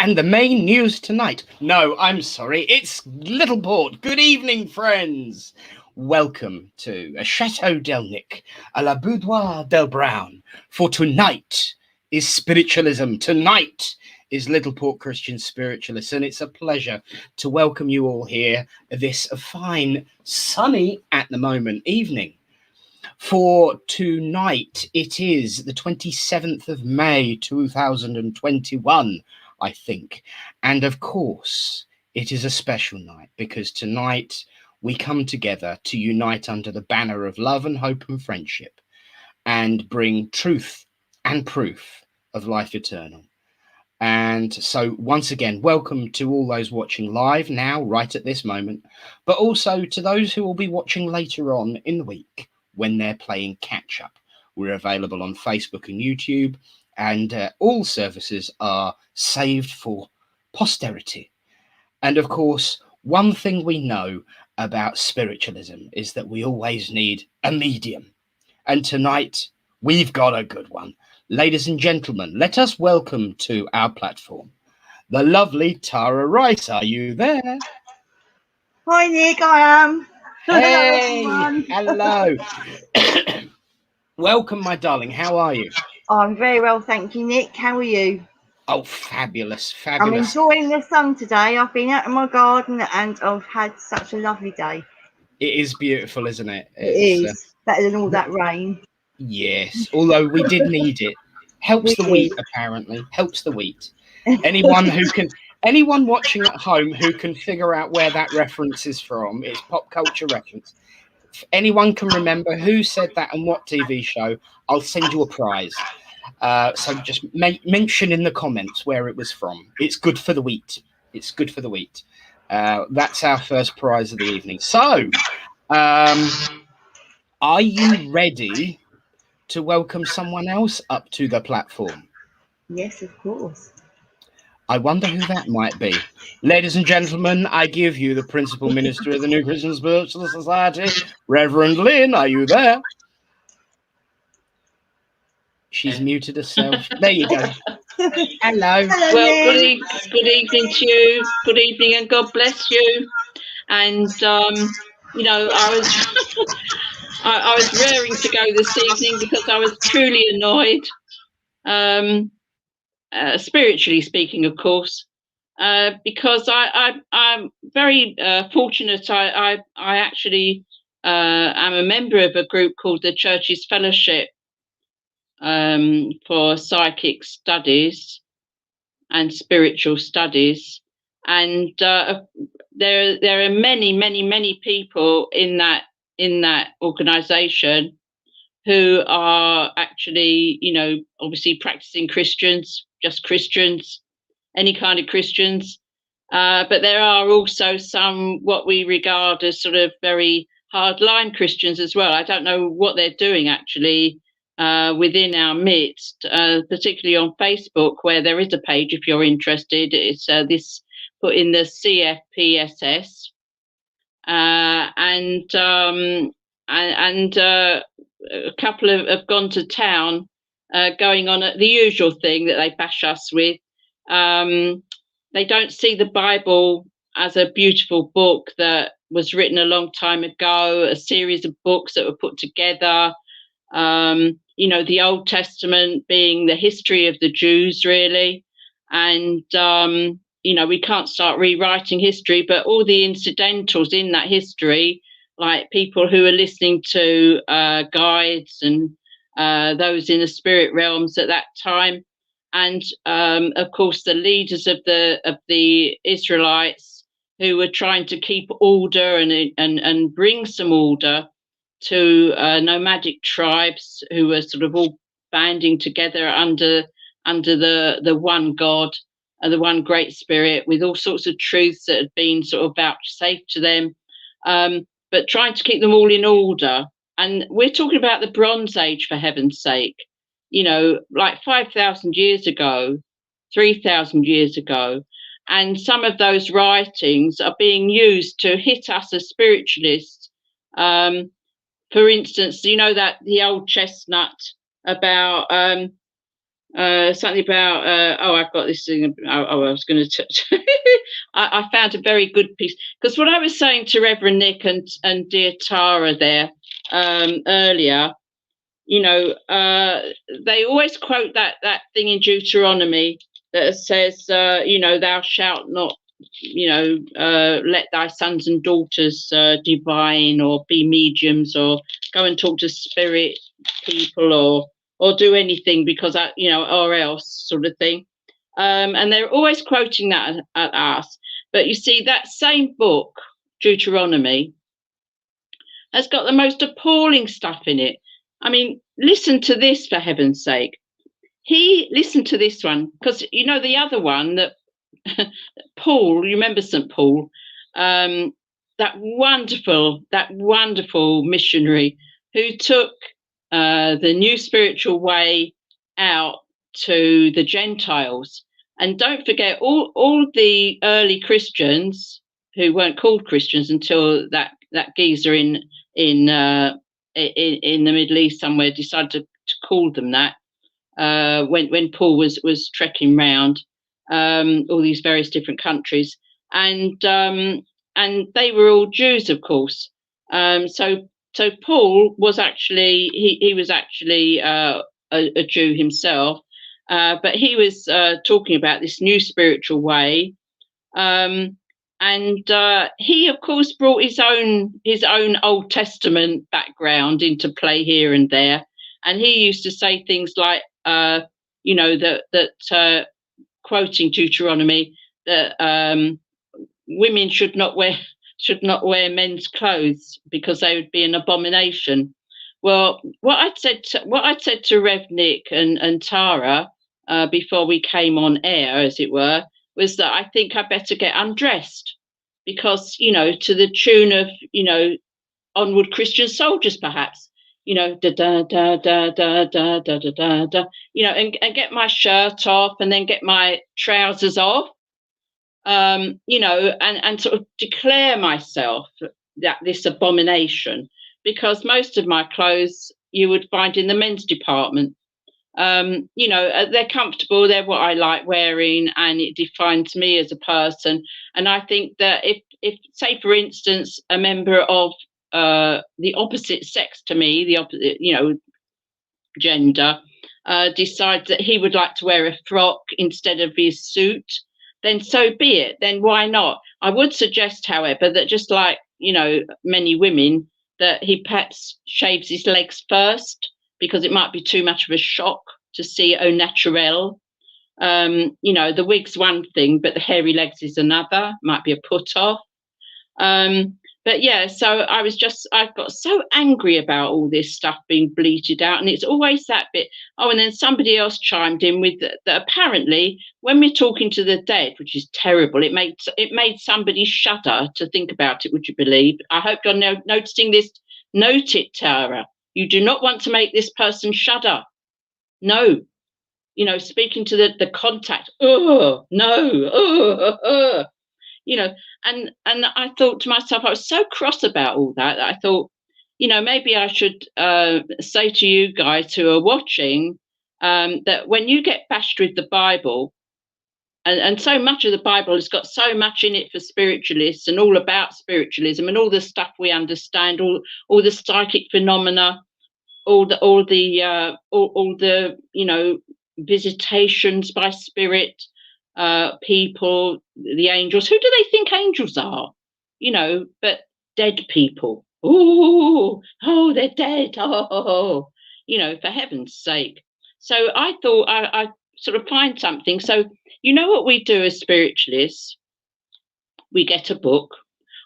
And the main news tonight. No, I'm sorry. It's Littleport. Good evening, friends. Welcome to a Chateau del Nick, à la Boudoir del Brown. For tonight is spiritualism. Tonight is Littleport Christian Spiritualists. And it's a pleasure to welcome you all here this fine, sunny at the moment evening. For tonight, it is the 27th of May, 2021. I think. And of course, it is a special night because tonight we come together to unite under the banner of love and hope and friendship and bring truth and proof of life eternal. And so once again, welcome to all those watching live now, right at this moment, but also to those who will be watching later on in the week when they're playing catch up. We're available on Facebook and YouTube. And all services are saved for posterity. And of course, one thing we know about spiritualism is that we always need a medium. And tonight, we've got a good one. Ladies and gentlemen, let us welcome to our platform the lovely Tara Rice. Are you there? Hi, Nick, I am. Hey, hello. Welcome, my darling. How are you? I'm very well, thank you, Nick. How are you? Oh, fabulous, I'm fabulous. enjoying the sun today. I've been out in my garden and I've had such a lovely day. It is beautiful, isn't it? It is. Better than all that rain. Yes, although we did need it. Helps the wheat, apparently. Helps the wheat. Anyone watching at home who can figure out where that reference is from, it's pop culture reference. If anyone can remember who said that and what TV show, I'll send you a prize. So just mention in the comments where it was from. It's good for the wheat. It's good for the wheat. That's our first prize of the evening. So, are you ready to welcome someone else up to the platform? Yes, of course. I wonder who that might be. Ladies and gentlemen, I give you the principal minister of the New Christian Spiritualist Society, Reverend Lynn. Are you there? She's muted herself. There you go. Hello. Well, good evening to you. Good evening, and God bless you. And you know, I was raring to go this evening because I was truly annoyed, spiritually speaking, of course, because I'm very fortunate. I actually am a member of a group called the Church's Fellowship for Psychic Studies and Spiritual Studies, and there are many people in that organisation who are actually, you know, obviously practicing Christians, just Christians, any kind of Christians, but there are also some what we regard as sort of very hardline Christians as well. I don't know what they're doing actually within our midst, particularly on Facebook, where there is a page if you're interested. It's this put in the CFPSS, and a couple have gone to town, going on the usual thing that they bash us with. They don't see the Bible as a beautiful book that was written a long time ago, a series of books that were put together. You know, the Old Testament being the history of the Jews, really. And, you know, we can't start rewriting history, but all the incidentals in that history, like people who are listening to guides and those in the spirit realms at that time. And, of course, the leaders of the Israelites who were trying to keep order and bring some order to nomadic tribes who were sort of all banding together under the one God and the one Great Spirit, with all sorts of truths that had been sort of vouchsafed to them, but trying to keep them all in order. And we're talking about the Bronze Age, for heaven's sake, you know, like 5,000 years ago, 3,000 years ago. And some of those writings are being used to hit us as spiritualists. For instance, you know, that the old chestnut about something about I've got this thing. I was going to I found a very good piece, because what I was saying to Reverend Nick and dear Tara there earlier, they always quote that thing in Deuteronomy that says, thou shalt not, let thy sons and daughters divine or be mediums or go and talk to spirit people or do anything because or else, sort of thing. And they're always quoting that at us. But you see, that same book, Deuteronomy, has got the most appalling stuff in it. I mean, listen to this, for heaven's sake. Listen to this one, because the other one that Paul, you remember St. Paul, that wonderful missionary who took the new spiritual way out to the Gentiles. And don't forget, all the early Christians who weren't called Christians until that geezer in the Middle East somewhere decided to call them that, when Paul was trekking round all these various different countries, and they were all Jews, of course. So Paul was actually he was actually a Jew himself, but he was talking about this new spiritual way. And he, of course, brought his own Old Testament background into play here and there. And he used to say things like, that quoting Deuteronomy, that women should not wear men's clothes because they would be an abomination. Well, what I'd said to Rev Nick and Tara before we came on air, as it were, was that I think I better get undressed, because, to the tune of, Onward Christian Soldiers, perhaps, da da da da da da da da da, and get my shirt off and then get my trousers off, and sort of declare myself that this abomination, because most of my clothes you would find in the men's department. They're comfortable, they're what I like wearing, and it defines me as a person. And I think that if say, for instance, a member of the opposite sex to me, the opposite, gender, decides that he would like to wear a frock instead of his suit, then so be it. Then why not? I would suggest, however, that just like, many women, that he perhaps shaves his legs first, because it might be too much of a shock to see au naturel. The wig's one thing, but the hairy legs is another, might be a put off. But yeah, so I got so angry about all this stuff being bleated out, and it's always that bit. Oh, and then somebody else chimed in with that apparently when we're talking to the dead, which is terrible, it made somebody shudder to think about it, would you believe? I hope you're noticing this. Note it, Tara. You do not want to make this person shudder. No. Speaking to the contact. Oh, no. Oh. And I thought to myself, I was so cross about all that I thought, maybe I should say to you guys who are watching, that when you get bashed with the Bible, and so much of the Bible has got so much in it for spiritualists and all about spiritualism and all the stuff we understand, all the psychic phenomena, all the visitations by spirit, people, the angels. Who do they think angels are? But dead people. Oh, they're dead. Oh, for heaven's sake. So I thought I sort of find something. So what we do as spiritualists? We get a book.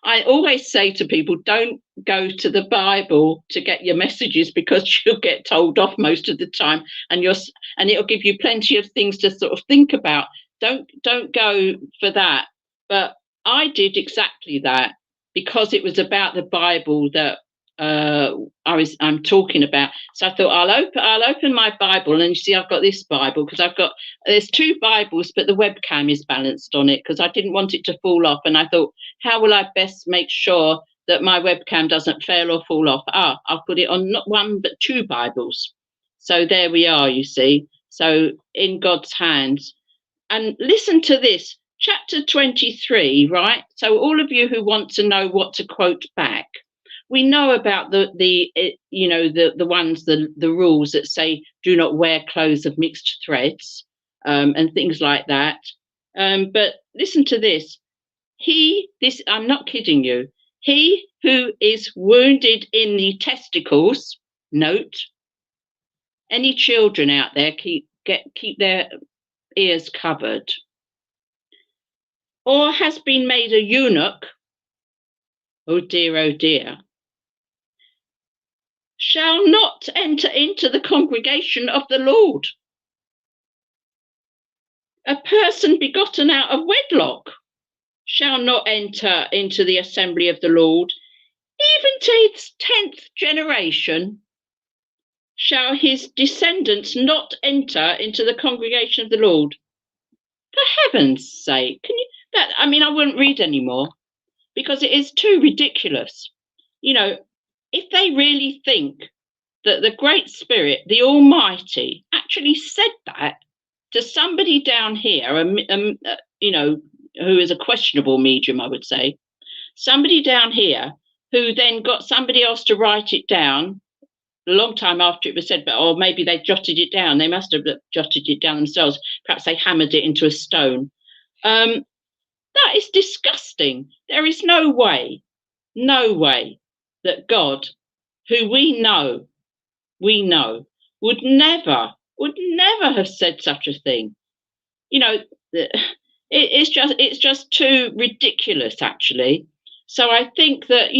I always say to people, don't go to the Bible to get your messages, because you'll get told off most of the time, and it'll give you plenty of things to sort of think about. Don't go for that. But I did exactly that, because it was about the Bible that I'm talking about. So I thought I'll open my Bible, and you see I've got this Bible because there's two Bibles, but the webcam is balanced on it because I didn't want it to fall off, and I thought, how will I best make sure that my webcam doesn't fail or fall off? I'll put it on not one but two Bibles. So there we are, you see. So in God's hands. And listen to this, chapter 23, right? So all of you who want to know what to quote back, we know about the rules that say do not wear clothes of mixed threads, and things like that. But listen to this. I'm not kidding you. He who is wounded in the testicles, note, any children out there, keep their ears covered, or has been made a eunuch, oh dear, shall not enter into the congregation of the Lord. A person begotten out of wedlock shall not enter into the assembly of the Lord. Even to his 10th generation shall his descendants not enter into the congregation of the Lord. For heaven's sake, I wouldn't read anymore, because it is too ridiculous. If they really think that the Great Spirit, the Almighty, actually said that to somebody down here, who is a questionable medium, I would say, somebody down here who then got somebody else to write it down a long time after it was said, or maybe they jotted it down. They must have jotted it down themselves. Perhaps they hammered it into a stone. That is disgusting. There is no way that God, who we know, would never have said such a thing. It's just too ridiculous, actually. So I think that,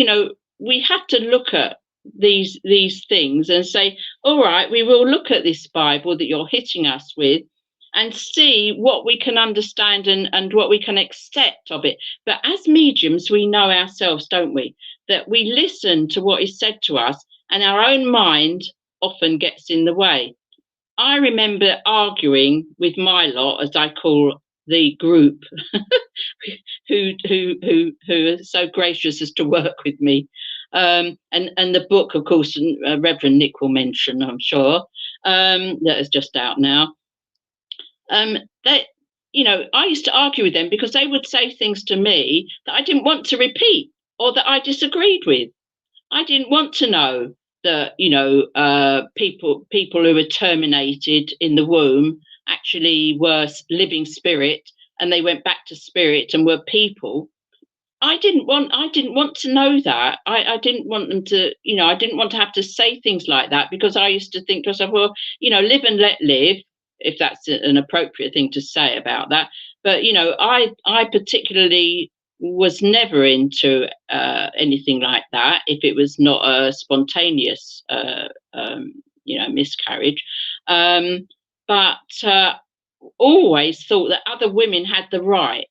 we have to look at these things and say, all right, we will look at this Bible that you're hitting us with and see what we can understand and what we can accept of it. But as mediums, we know ourselves, don't we, that we listen to what is said to us, and our own mind often gets in the way. I remember arguing with my lot, as I call the group, who are so gracious as to work with me, and the book, of course, Reverend Nick will mention, I'm sure, that is just out now. I used to argue with them because they would say things to me that I didn't want to repeat or that I disagreed with. I didn't want to know that, people who were terminated in the womb actually were living spirit, and they went back to spirit and were people. I didn't want to know that. I didn't want them to, I didn't want to have to say things like that, because I used to think to myself, well, live and let live, if that's an appropriate thing to say about that. But, I particularly was never into anything like that if it was not a spontaneous, miscarriage. But always thought that other women had the right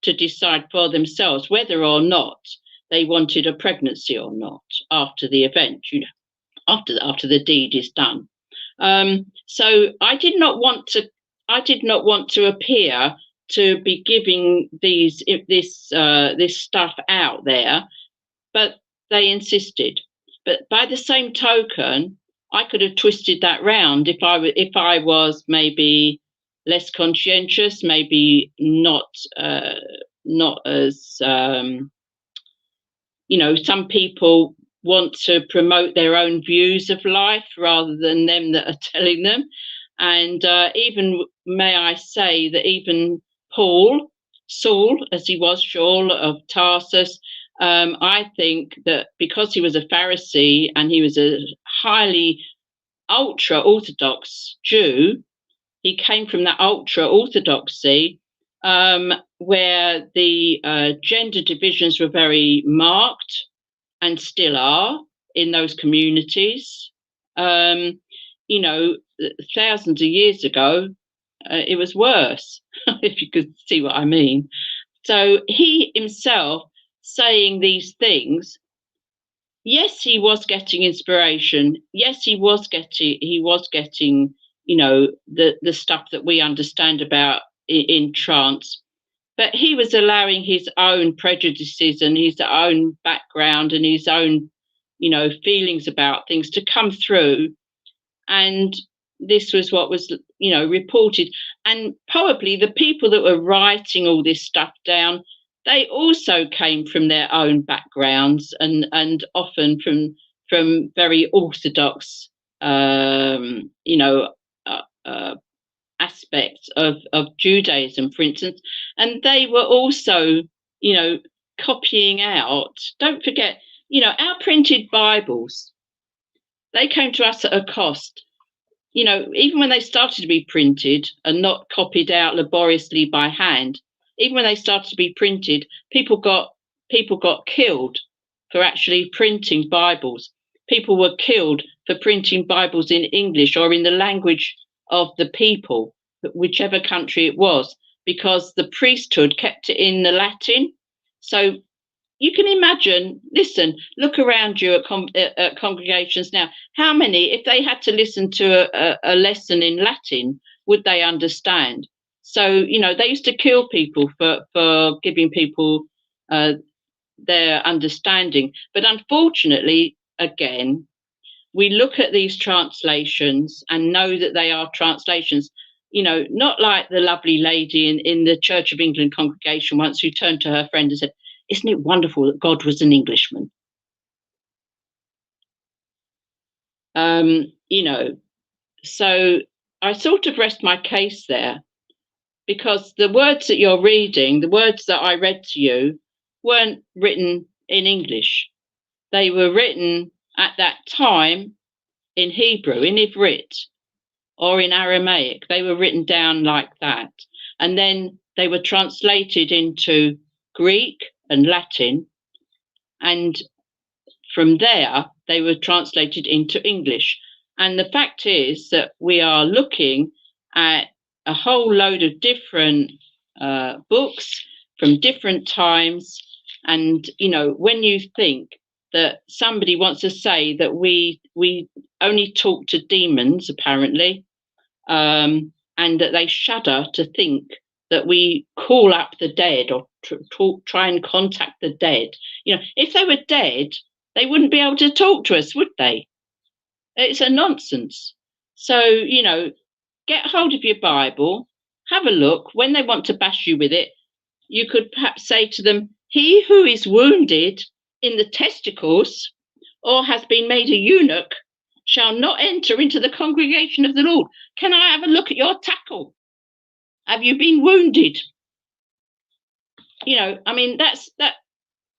to decide for themselves whether or not they wanted a pregnancy or not after the event, after the deed is done. So I did not want to appear to be giving this stuff out there, but they insisted. But by the same token, I could have twisted that round if I was maybe less conscientious, maybe not as some people want to promote their own views of life rather than them that are telling them. And even, may I say, that even Saul, as he was, Saul of Tarsus, I think that because he was a Pharisee and he was a highly ultra-Orthodox Jew, he came from that ultra-Orthodoxy where the gender divisions were very marked and still are in those communities. Thousands of years ago, it was worse, if you could see what I mean. So he himself saying these things, yes, he was getting inspiration. Yes, he was getting, the stuff that we understand about in trance. But he was allowing his own prejudices and his own background and his own, feelings about things to come through. And this was what was, reported. And probably the people that were writing all this stuff down, they also came from their own backgrounds and often from very orthodox, aspects of Judaism, for instance. And they were also, copying out. Don't forget, our printed Bibles, they came to us at a cost. Even when they started to be printed and not copied out laboriously by hand, even when they started to be printed, people got killed for actually printing Bibles. People were killed for printing Bibles in English or in the language of the people, whichever country it was, because the priesthood kept it in the Latin. So you can imagine, listen, look around you at congregations now. How many, if they had to listen to a lesson in Latin, would they understand? So, they used to kill people for giving people their understanding. But unfortunately, again, we look at these translations and know that they are translations, not like the lovely lady in the Church of England congregation once, who turned to her friend and said, "Isn't it wonderful that God was an Englishman?" So I sort of rest my case there, because the words that you're reading, the words that I read to you, weren't written in English. They were written at that time in Hebrew, in Ivrit, or in Aramaic. They were written down like that. And then they were translated into Greek and Latin. And from there, they were translated into English. And the fact is that we are looking at a whole load of different books from different times. And, when you think that somebody wants to say that we only talk to demons, apparently, and that they shudder to think that we call up the dead or try and contact the dead. If they were dead, they wouldn't be able to talk to us, would they? It's a nonsense. So, get hold of your Bible, have a look. When they want to bash you with it, you could perhaps say to them, "He who is wounded in the testicles or has been made a eunuch shall not enter into the congregation of the Lord." Can I have a look at your tackle? Have you been wounded?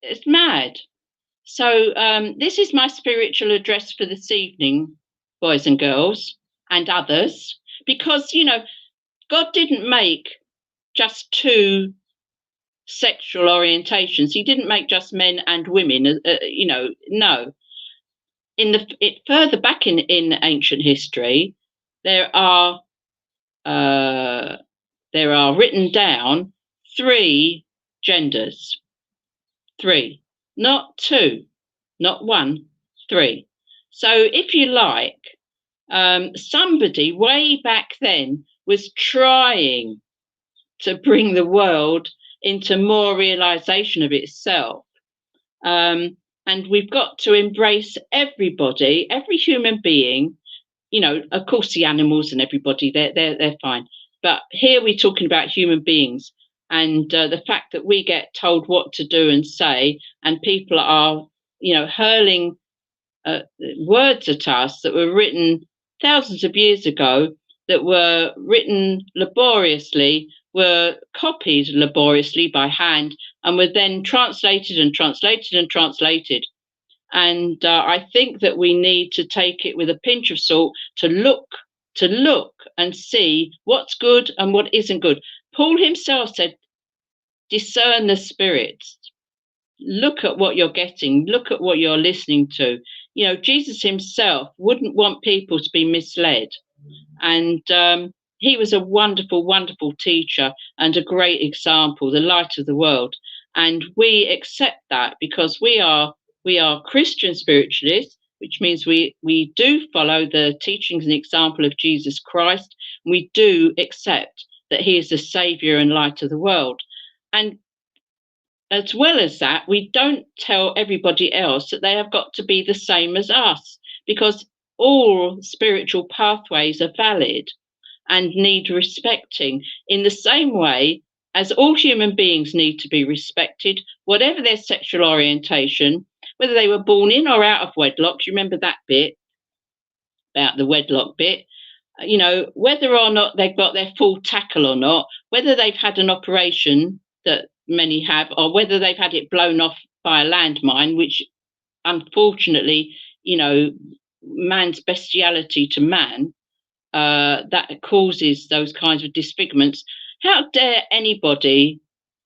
It's mad. So this is my spiritual address for this evening, boys and girls and others, because, God didn't make just two sexual orientations. He didn't make just men and women, no. Further back in ancient history, there are written down 3 genders. 3, not 2, not 1, 3. So if you like, somebody way back then was trying to bring the world into more realization of itself. And we've got to embrace everybody, every human being. Of course, the animals and everybody, they're fine. But here we're talking about human beings, and the fact that we get told what to do and say, and people are, hurling words at us that were written thousands of years ago, that were written laboriously, were copied laboriously by hand, and were then translated and translated and translated. And I think that we need to take it with a pinch of salt, to look and see what's good and what isn't good. Paul himself said, discern the spirits. Look at what you're getting. Look at what you're listening to. Jesus himself wouldn't want people to be misled. And he was a wonderful, wonderful teacher and a great example, the light of the world. And we accept that because we are Christian spiritualists, which means we do follow the teachings and example of Jesus Christ. We do accept that he is the saviour and light of the world. And as well as that, we don't tell everybody else that they have got to be the same as us, because all spiritual pathways are valid and need respecting in the same way as all human beings need to be respected, whatever their sexual orientation, whether they were born in or out of wedlock. You remember that bit about the wedlock bit? You know, whether or not they've got their full tackle or not, whether they've had an operation that many have, or whether they've had it blown off by a landmine, which unfortunately, you know, man's bestiality to man, that causes those kinds of disfigurements. How dare anybody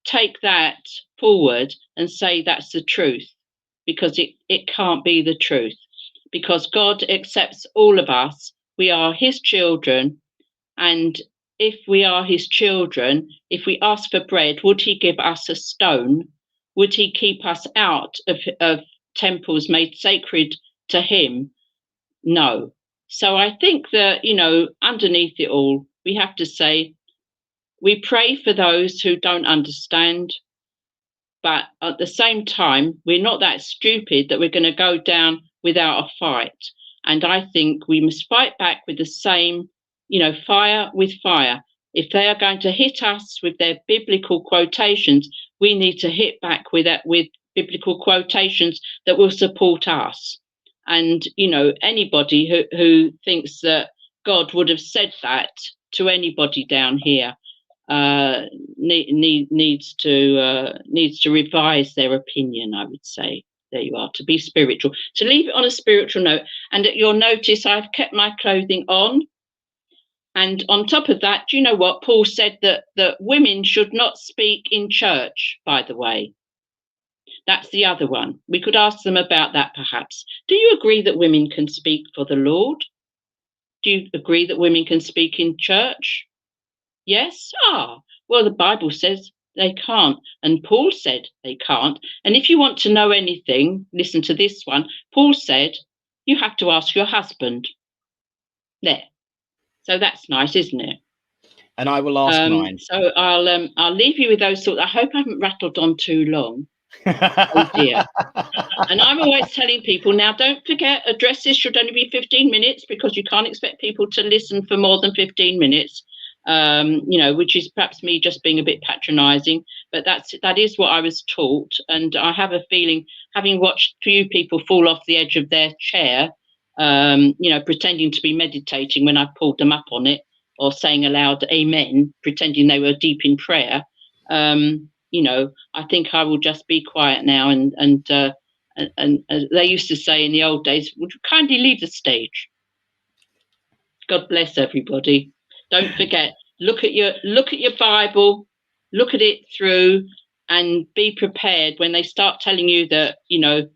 take that forward and say that's the truth? Because it can't be the truth. Because God accepts all of us. We are his children. And if we are his children, if we ask for bread, would he give us a stone? Would he keep us out of temples made sacred to him? No. So I think that, you know, underneath it all, we have to say, we pray for those who don't understand, but at the same time, we're not that stupid that we're going to go down without a fight. And I think we must fight back with the same, you know, fire with fire. If they are going to hit us with their biblical quotations, we need to hit back with biblical quotations that will support us. And, you know, anybody who thinks that God would have said that to anybody down here needs to revise their opinion, I would say. There you are, to be spiritual, to leave it on a spiritual note. And you'll notice I've kept my clothing on. And on top of that, do you know what? Paul said that women should not speak in church, by the way. That's the other one. We could ask them about that, perhaps. Do you agree that women can speak for the Lord? Do you agree that women can speak in church? Yes? Well, the Bible says they can't. And Paul said they can't. And if you want to know anything, listen to this one. Paul said, you have to ask your husband. There. So that's nice, isn't it? And I will ask mine. So I'll leave you with those thoughts. I hope I haven't rattled on too long. Oh dear. And I'm always telling people now, don't forget, addresses should only be 15 minutes because you can't expect people to listen for more than 15 minutes. You know, which is perhaps me just being a bit patronizing, but that is what I was taught. And I have a feeling, having watched few people fall off the edge of their chair, you know, pretending to be meditating when I pulled them up on it, or saying aloud amen, pretending they were deep in prayer, you know, I think I will just be quiet now. And they used to say in the old days, would you kindly leave the stage? God bless everybody. Don't forget, look at your Bible, look at it through, and be prepared when they start telling you that, you know,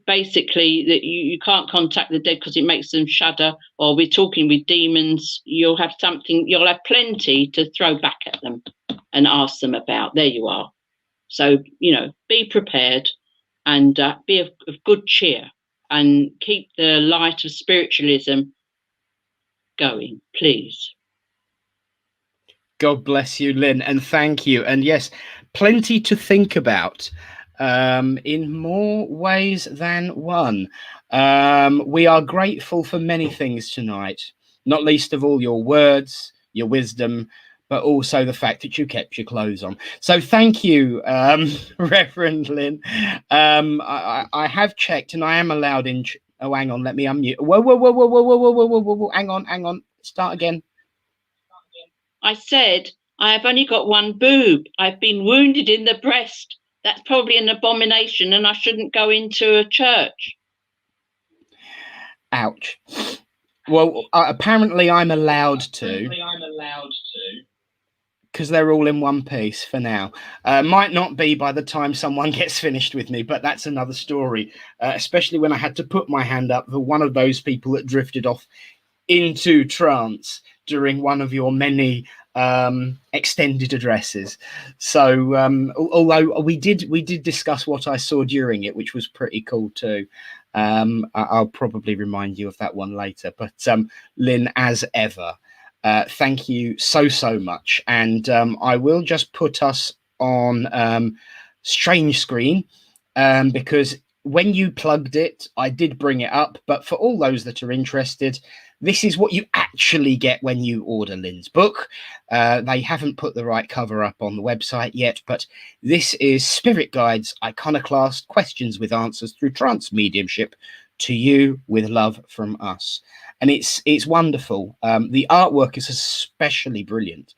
basically that you can't contact the dead because it makes them shudder, or we're talking with demons. You'll have plenty to throw back at them and ask them about. There you are. So, you know, be prepared and be of good cheer and keep the light of spiritualism going, please. God bless you, Lynn, and thank you. And yes, plenty to think about in more ways than one. We are grateful for many things tonight, not least of all your words, your wisdom, but also the fact that you kept your clothes on. So thank you, Reverend Lynn. I have checked and I am allowed in. Oh, hang on, let me unmute. Whoa. Hang on. Start again. I said, I have only got one boob. I've been wounded in the breast. That's probably an abomination and I shouldn't go into a church. Ouch. Well, apparently I'm allowed to. Because they're all in one piece for now. Might not be by the time someone gets finished with me, but that's another story. Especially when I had to put my hand up for one of those people that drifted off into trance during one of your many extended addresses. So although we did discuss what I saw during it, which was pretty cool too. I'll probably remind you of that one later. But Lynn, as ever, thank you so much. And I will just put us on strange screen because when you plugged it, I did bring it up, but for all those that are interested, this is what you actually get when you order Lynn's book. They haven't put the right cover up on the website yet, but this is Spirit Guides, Iconoclast, Questions with Answers Through Trance Mediumship, to you with love from us. And it's wonderful. The artwork is especially brilliant.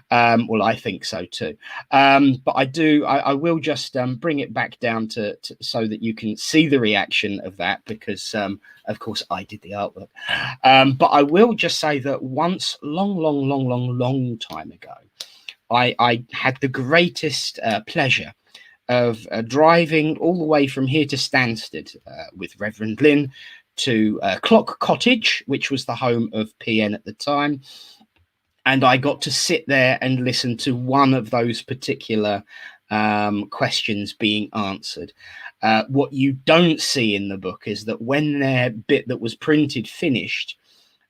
Well, I think so too. But I will just bring it back down to so that you can see the reaction of that, because of course I did the artwork. But I will just say that once, long time ago, I had the greatest pleasure of driving all the way from here to Stansted with Reverend Lynn to Clock Cottage, which was the home of PN at the time. And I got to sit there and listen to one of those particular questions being answered. What you don't see in the book is that when their bit that was printed finished,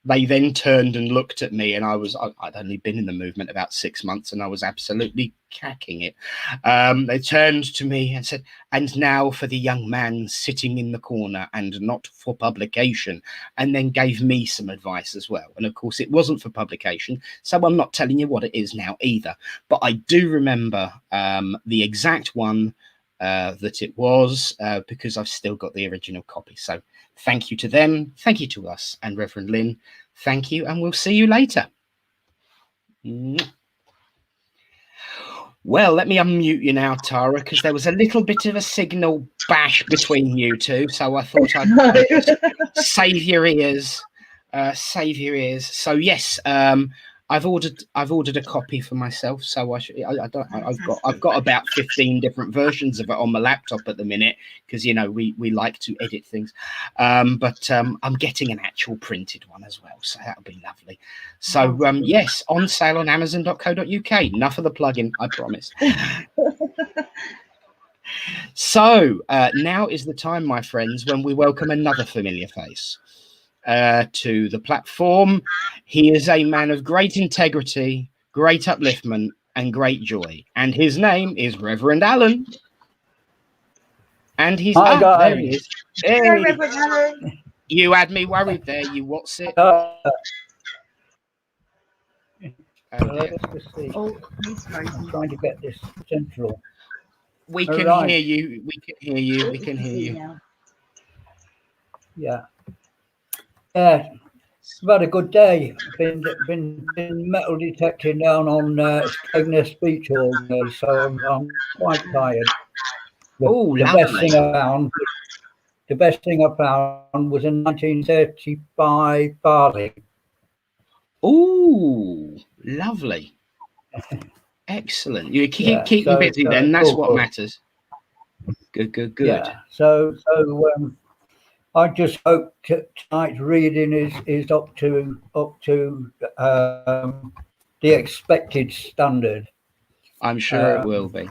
they then turned and looked at me, and I'd only been in the movement about 6 months, and I was absolutely cacking it. They turned to me and said, "And now for the young man sitting in the corner and not for publication," and then gave me some advice as well. And of course, it wasn't for publication, so I'm not telling you what it is now either. But I do remember the exact one that it was, because I've still got the original copy. So thank you to them, thank you to us, and Reverend Lynn, thank you, and we'll see you later. Well, let me unmute you now, Tara, because there was a little bit of a signal bash between you two, so I thought I'd just save your ears. So yes, I've ordered a copy for myself, so I've got about 15 different versions of it on my laptop at the minute, because we like to edit things, but I'm getting an actual printed one as well, so that'll be lovely. So yes, on sale on Amazon.co.uk. Enough of the plugin, I promise. So now is the time, my friends, when we welcome another familiar face to the platform. He is a man of great integrity, great upliftment, and great joy. And his name is Reverend Alan. And he's there he is. Hey. Hello, Reverend Alan. You had me worried there. You what's it? Let's see. Oh, he's frozen. I'm trying to get this central. We can hear you. We can hear you. We can hear you. Now. Yeah. Yeah. I've had a good day. Been metal detecting down on Skegness Beach all day, so I'm quite tired. The best thing I found was a 1935 barley. Oh, lovely. Excellent. You keep busy then. That's what matters. Good. Yeah. So I just hope tonight's reading is up to the expected standard. I'm sure it will be.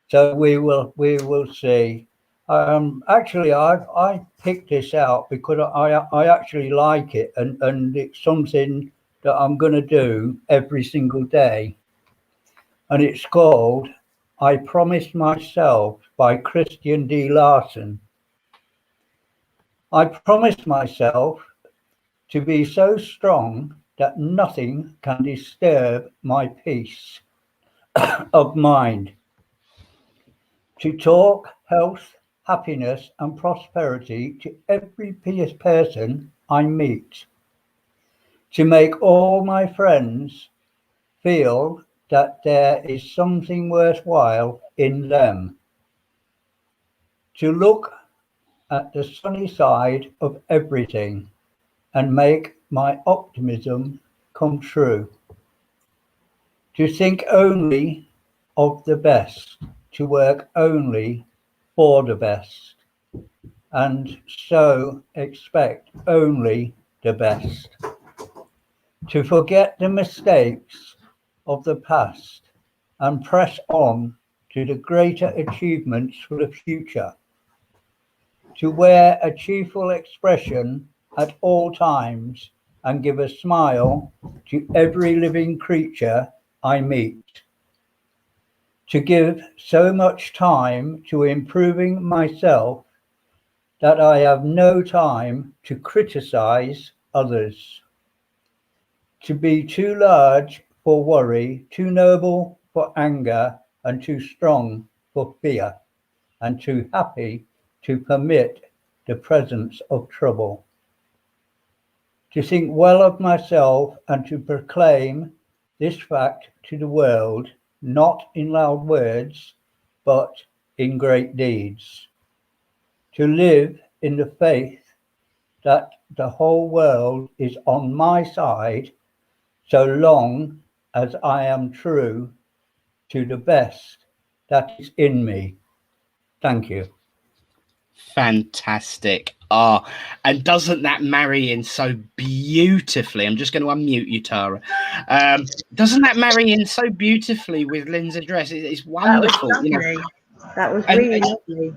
So we will see. Actually, I picked this out because I actually like it, and it's something that I'm going to do every single day. And it's called "I Promised Myself" by Christian D. Larson. I promised myself to be so strong that nothing can disturb my peace of mind. To talk health, happiness, and prosperity to every person I meet. To make all my friends feel that there is something worthwhile in them. To look at the sunny side of everything and make my optimism come true. To think only of the best, to work only for the best, and so expect only the best. To forget the mistakes of the past and press on to the greater achievements for the future. To wear a cheerful expression at all times and give a smile to every living creature I meet. to give so much time to improving myself that I have no time to criticize others, to be too large for worry, too noble for anger, and too strong for fear, and too happy to permit the presence of trouble, to think well of myself and to proclaim this fact to the world, not in loud words, but in great deeds, to live in the faith that the whole world is on my side so long as I am true to the best that is in me. Thank you. Fantastic. Ah, and doesn't that marry in so beautifully? I'm just going to unmute you, Tara. Doesn't that marry in so beautifully with Lynn's address? It's wonderful. That was lovely. That was really lovely.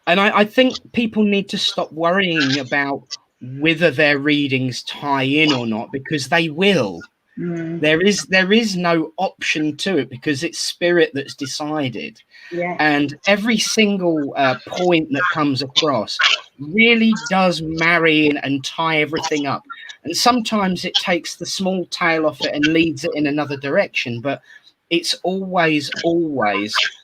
And I think people need to stop worrying about whether their readings tie in or not, because they will. There is no option to it, because it's spirit that's decided. Yeah. And every single point that comes across really does marry in and tie everything up. And sometimes it takes the small tail off it and leads it in another direction, but it's always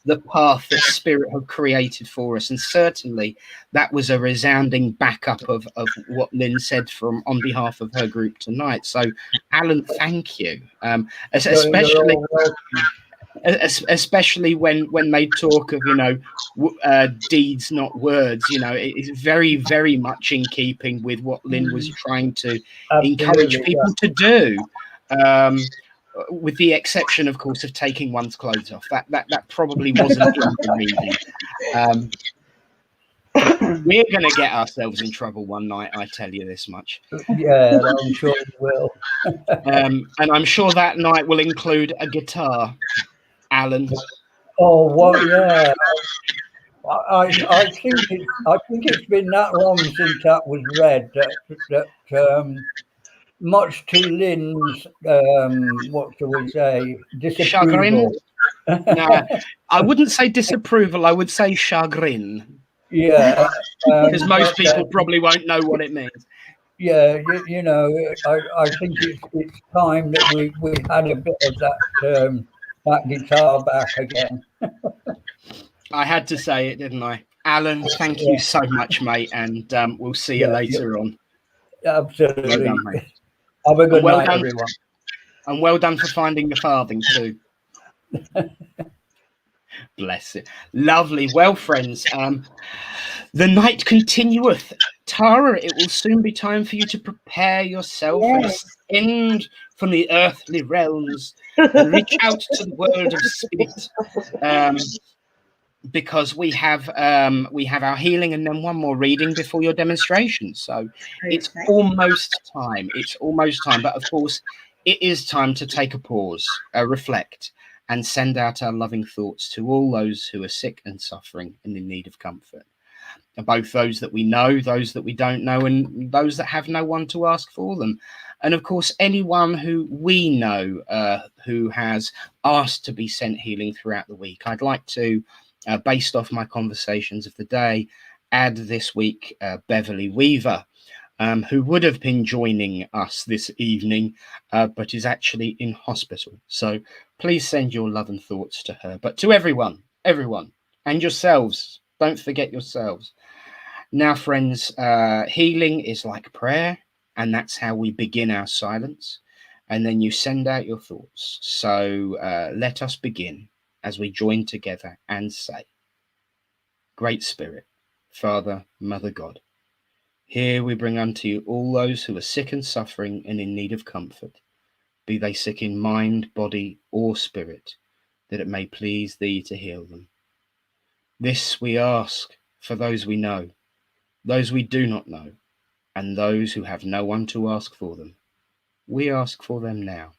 the path that spirit have created for us. And certainly that was a resounding backup of what Lynn said from on behalf of her group tonight. So Alan, thank you. Especially when they talk of, deeds, not words, it's very, very much in keeping with what Lynn was trying to encourage people to do. With the exception, of course, of taking one's clothes off. That probably wasn't in the reading. We're going to get ourselves in trouble one night, I tell you this much. Yeah, I'm sure we will. And I'm sure that night will include a guitar, Alan. Oh, well, yeah. I think it's been that long since that was read that much to Lynn's what shall we say, disapproval. Chagrin? No, I wouldn't say disapproval. I would say chagrin. Yeah, because most people probably won't know what it means. Yeah, I think it's time that we had a bit of that guitar back again. I had to say it, didn't I? Alan, thank you so much, mate, and we'll see you later on. Absolutely. Well done, mate. Have a good night, everyone. And well done for finding the farthing too. Bless it. Lovely. Well, friends, the night continueth. Tara, it will soon be time for you to prepare yourself and ascend from the earthly realms and reach out to the world of spirit. Because we have our healing and then one more reading before your demonstration. So it's almost time. It's almost time. But of course, it is time to take a pause, reflect, and send out our loving thoughts to all those who are sick and suffering and in need of comfort. Both those that we know, those that we don't know, and those that have no one to ask for them. And of course, anyone who we know who has asked to be sent healing throughout the week. I'd like to, based off my conversations of the day, add this week Beverly Weaver, who would have been joining us this evening, but is actually in hospital. So please send your love and thoughts to her. But to everyone, and yourselves, don't forget yourselves. Now, friends, healing is like prayer, and that's how we begin our silence. And then you send out your thoughts. So let us begin as we join together and say, Great Spirit, Father, Mother God, here we bring unto you all those who are sick and suffering and in need of comfort, be they sick in mind, body, or spirit, that it may please thee to heal them. This we ask for those we know, those we do not know, and those who have no one to ask for them. We ask for them now.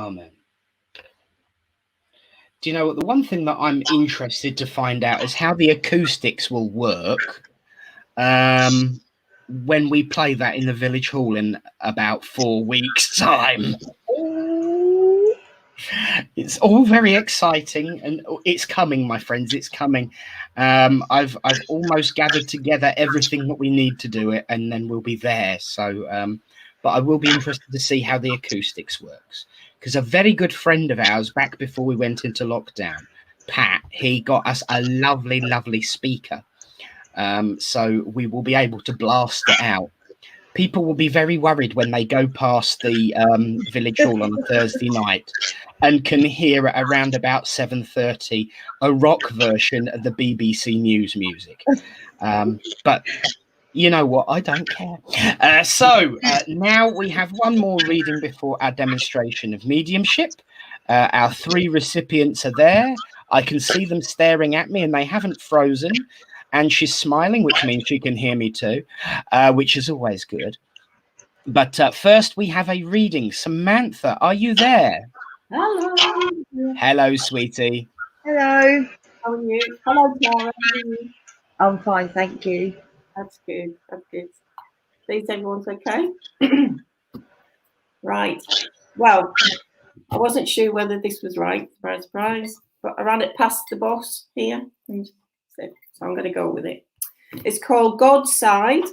Amen. Do you know what? The one thing that I'm interested to find out is how the acoustics will work when we play that in the village hall in about 4 weeks' time. It's all very exciting, and it's coming, my friends. It's coming. I've almost gathered together everything that we need to do it, and then we'll be there. So, but I will be interested to see how the acoustics works, because a very good friend of ours, back before we went into lockdown, Pat, he got us a lovely, lovely speaker. So we will be able to blast it out. People will be very worried when they go past the village hall on a Thursday night and can hear at around about 7:30 a rock version of the BBC News music. But you know what? I don't care. So now we have one more reading before our demonstration of mediumship. Our 3 recipients are there. I can see them staring at me, and they haven't frozen. And she's smiling, which means she can hear me too, which is always good. But first, we have a reading. Samantha, are you there? Hello. Hello, sweetie. Hello. How are you? Hello, Tara. How are you? I'm fine, thank you. That's good. That's good. Please, everyone's okay? Right. Well, I wasn't sure whether this was right. Surprise, surprise. But I ran it past the boss here, and so I'm going to go with it. It's called God's Side,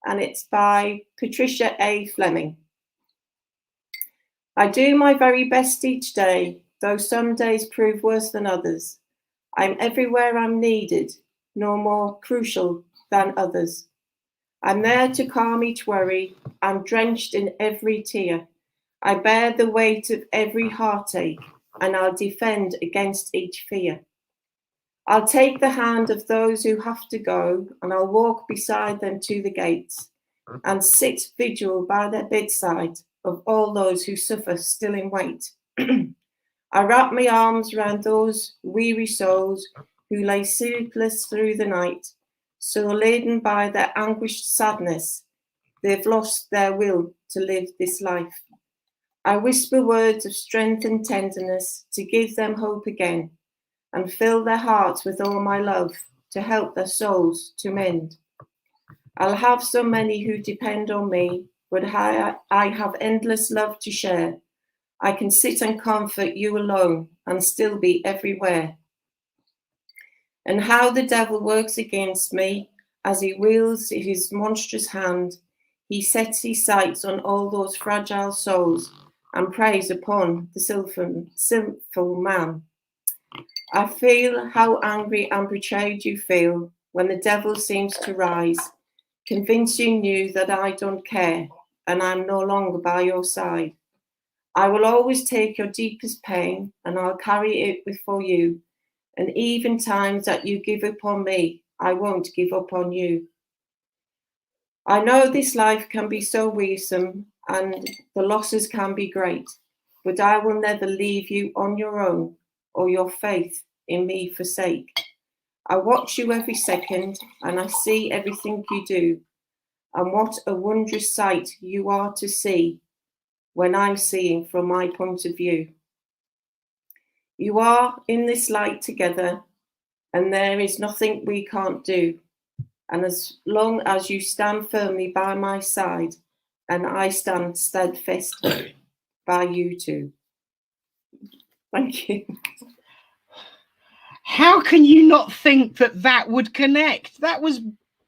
and it's by Patricia A. Fleming. I do my very best each day, though some days prove worse than others. I'm everywhere I'm needed, no more crucial than others. I'm there to calm each worry. I'm drenched in every tear. I bear the weight of every heartache, and I'll defend against each fear. I'll take the hand of those who have to go, and I'll walk beside them to the gates, and sit vigil by their bedside of all those who suffer still in wait. I wrap my arms round those weary souls who lay sleepless through the night, so laden by their anguished sadness, they've lost their will to live this life. I whisper words of strength and tenderness to give them hope again, and fill their hearts with all my love to help their souls to mend. I'll have so many who depend on me, but I have endless love to share. I can sit and comfort you alone and still be everywhere. And how the devil works against me as he wields his monstrous hand, he sets his sights on all those fragile souls and preys upon the sinful man. I feel how angry and betrayed you feel when the devil seems to rise, convincing you that I don't care and I'm no longer by your side. I will always take your deepest pain and I'll carry it before you. And even times that you give up on me, I won't give up on you. I know this life can be so wearisome and the losses can be great, but I will never leave you on your own or your faith in me forsake. I watch you every second and I see everything you do, and what a wondrous sight you are to see when I'm seeing from my point of view. You are in this light together, and there is nothing we can't do. And as long as you stand firmly by my side, and I stand steadfast by you too. Thank you. How can you not think that that would connect? That was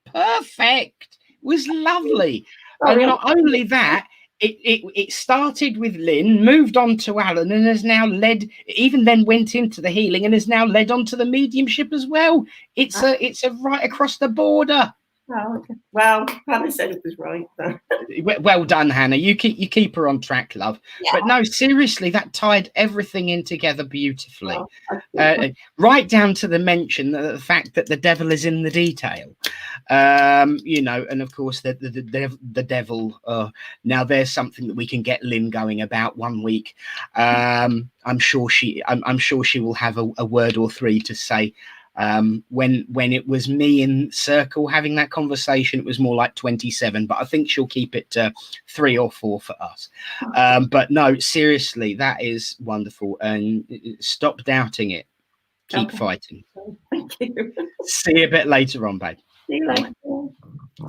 perfect. It was lovely. And not only that, it started with Lynn, moved on to Alan, and has now led, even then went into the healing and has now led on to the mediumship as well. It's a right across the border. Oh, okay. Well, Hannah said it was right. So. Well done, Hannah. You keep her on track, love. Yeah. But no, seriously, that tied everything in together beautifully. Oh, right down to the mention the fact that the devil is in the detail. You know, and of course the devil. Now there's something that we can get Lynn going about one week. I'm sure she will have a word or three to say When it was me in circle having that conversation, it was more like 27, but I think she'll keep it to 3 or 4 for us. But no, seriously, that is wonderful, and stop doubting it. Keep fighting. Thank you. See you a bit later on, babe. See you later.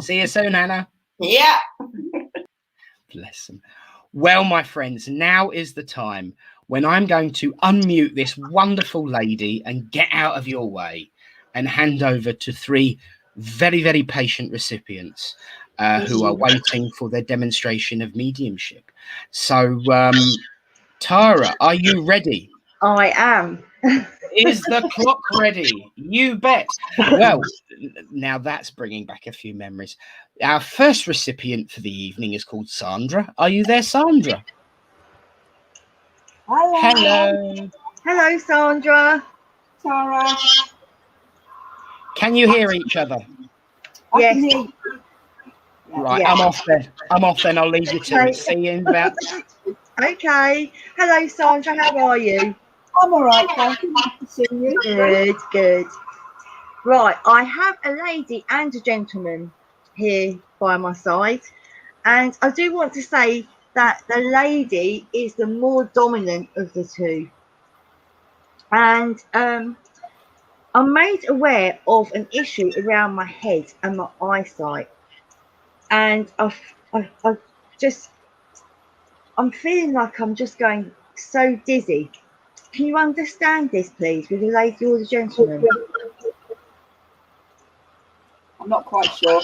See you soon, Hannah. Yeah. Bless them. Well, my friends, now is the time when I'm going to unmute this wonderful lady and get out of your way and hand over to 3 very, very patient recipients who are waiting for their demonstration of mediumship. So, Tara, are you ready? I am. Is the clock ready? You bet. Well, now that's bringing back a few memories. Our first recipient for the evening is called Sandra. Are you there, Sandra? Hello. Hello, Sandra. Tara. Can you hear each other? Yes. Right, Yeah. I'm off then. I'll leave you to it. See you in about... Okay. Hello, Sandra. How are you? I'm all right, thank you. Nice to see you. Good, good. Right, I have a lady and a gentleman here by my side, and I do want to say that the lady is the more dominant of the two. And I'm made aware of an issue around my head and my eyesight, and I'm feeling like I'm just going so dizzy. Can you understand this, please, with the lady or the gentleman? I'm not quite sure.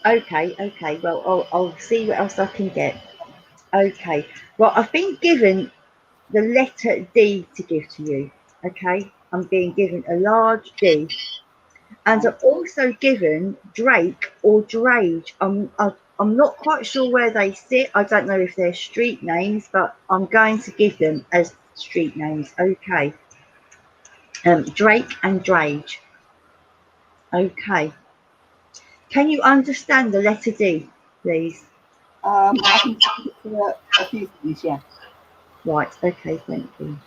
Okay. Well, I'll see what else I can get. Okay. Well, I've been given the letter D to give to you. Okay. I'm being given a large D. And I'm also given Drake or Drage. I'm not quite sure where they sit. I don't know if they're street names, but I'm going to give them as street names. Okay. Drake and Drage. Okay. Can you understand the letter D, please? I can take it for a few things, yeah. Right, okay, thank you.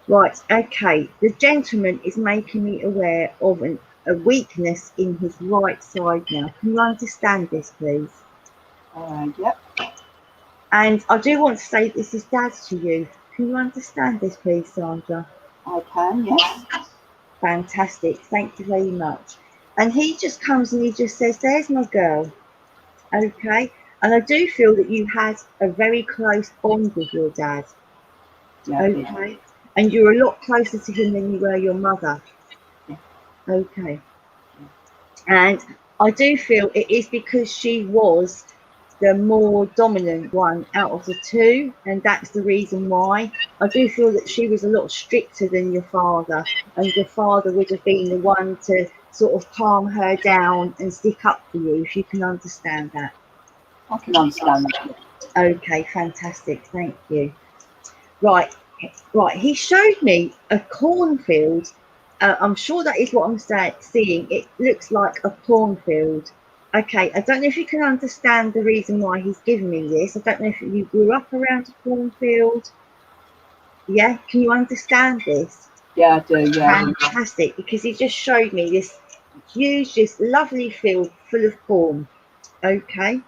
Right, okay. The gentleman is making me aware of a weakness in his right side now. Can you understand this, please? Yep. And I do want to say this is Dad to you. Can you understand this, please, Sandra? I can, yes. Fantastic, thank you very much. And he just comes and he just says, there's my girl. Okay. And I do feel that you had a very close bond with your dad. Yeah, Okay. And you're a lot closer to him than you were your mother. Yeah. Okay. And I do feel it is because she was the more dominant one out of the two, and that's the reason why. I do feel that she was a lot stricter than your father, and your father would have been the one to sort of calm her down and stick up for you, if you can understand that. I can understand that. Okay, fantastic, thank you. Right, he showed me a cornfield. I'm sure that is what I'm seeing. It looks like a cornfield. Okay, I don't know if you can understand the reason why he's giving me this. I don't know if you grew up around a cornfield. Yeah, can you understand this? Yeah, I do, yeah. Fantastic, because he just showed me this huge, this lovely field full of corn. Okay,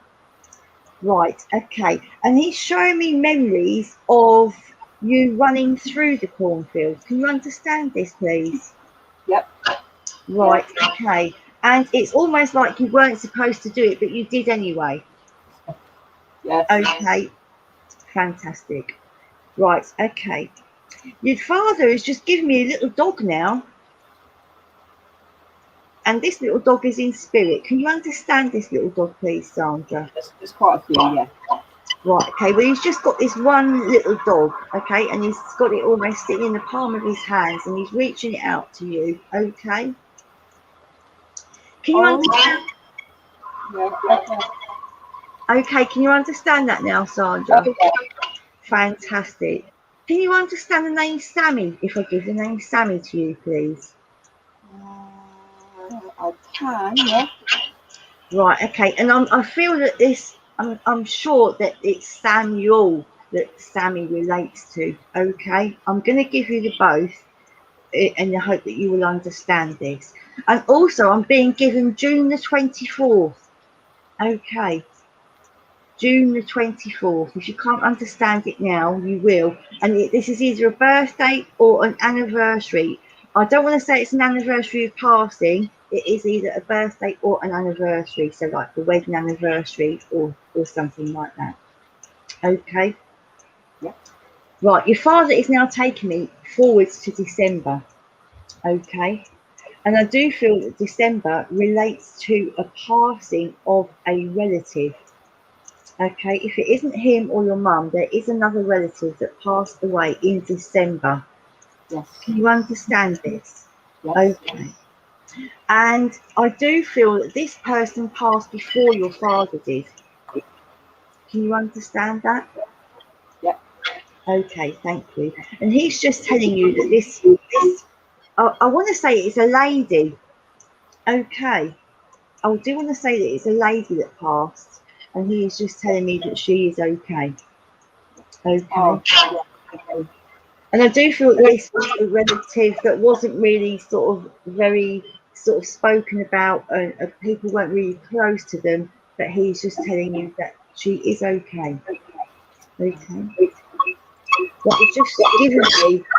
right, okay. And he's showing me memories of you running through the cornfield. Can you understand this, please? Yep. Right, okay. And it's almost like you weren't supposed to do it, but you did anyway. Yes. Okay, fantastic. Right, okay. Your father has just given me a little dog now. And this little dog is in spirit. Can you understand this little dog, please, Sandra? There's quite a few, yeah. Right, okay. Well, he's just got this one little dog, okay? And he's got it almost sitting in the palm of his hands, and he's reaching it out to you, okay? Can you understand? Yeah. Okay, can you understand that now, Sandra? Okay. Fantastic. Can you understand the name Sammy, if I give the name Sammy to you, please? I can, yeah. Right, okay. And I feel that this, I'm sure that it's Samuel that Sammy relates to, okay? I'm going to give you the both. in the hope that you will understand this. And also, I'm being given June the 24th. Okay. June the 24th. If you can't understand it now, you will. And this is either a birthday or an anniversary. I don't want to say it's an anniversary of passing. It is either a birthday or an anniversary. So like the wedding anniversary or something like that. Okay. Yeah. Right. Your father is now taking me forwards to December. Okay. And I do feel that December relates to a passing of a relative. Okay, if it isn't him or your mum, there is another relative that passed away in December. Yes. Can you understand this? Yes. Okay. And I do feel that this person passed before your father did. Can you understand that? Yeah. Okay, thank you. And he's just telling you that this I want to say it's a lady. Okay. I do want to say that it's a lady that passed, and he is just telling me that she is okay. Okay. Oh, yeah. And I do feel that this was a relative that wasn't really sort of very sort of spoken about, and people weren't really close to them, but he's just telling you that she is okay. Okay. What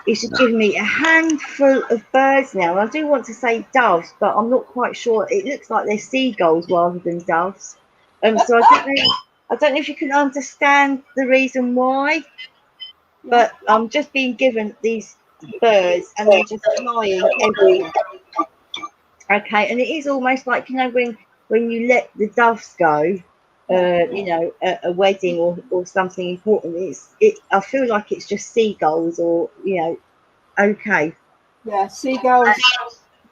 it's just given me a handful of birds now. And I do want to say doves, but I'm not quite sure. It looks like they're seagulls rather than doves. So I don't know if you can understand the reason why. But I'm just being given these birds and they're just flying everywhere. Okay, and it is almost like, you know, when you let the doves go, you know, a wedding or something important, I feel like it's just seagulls or, you know, okay. Yeah, seagulls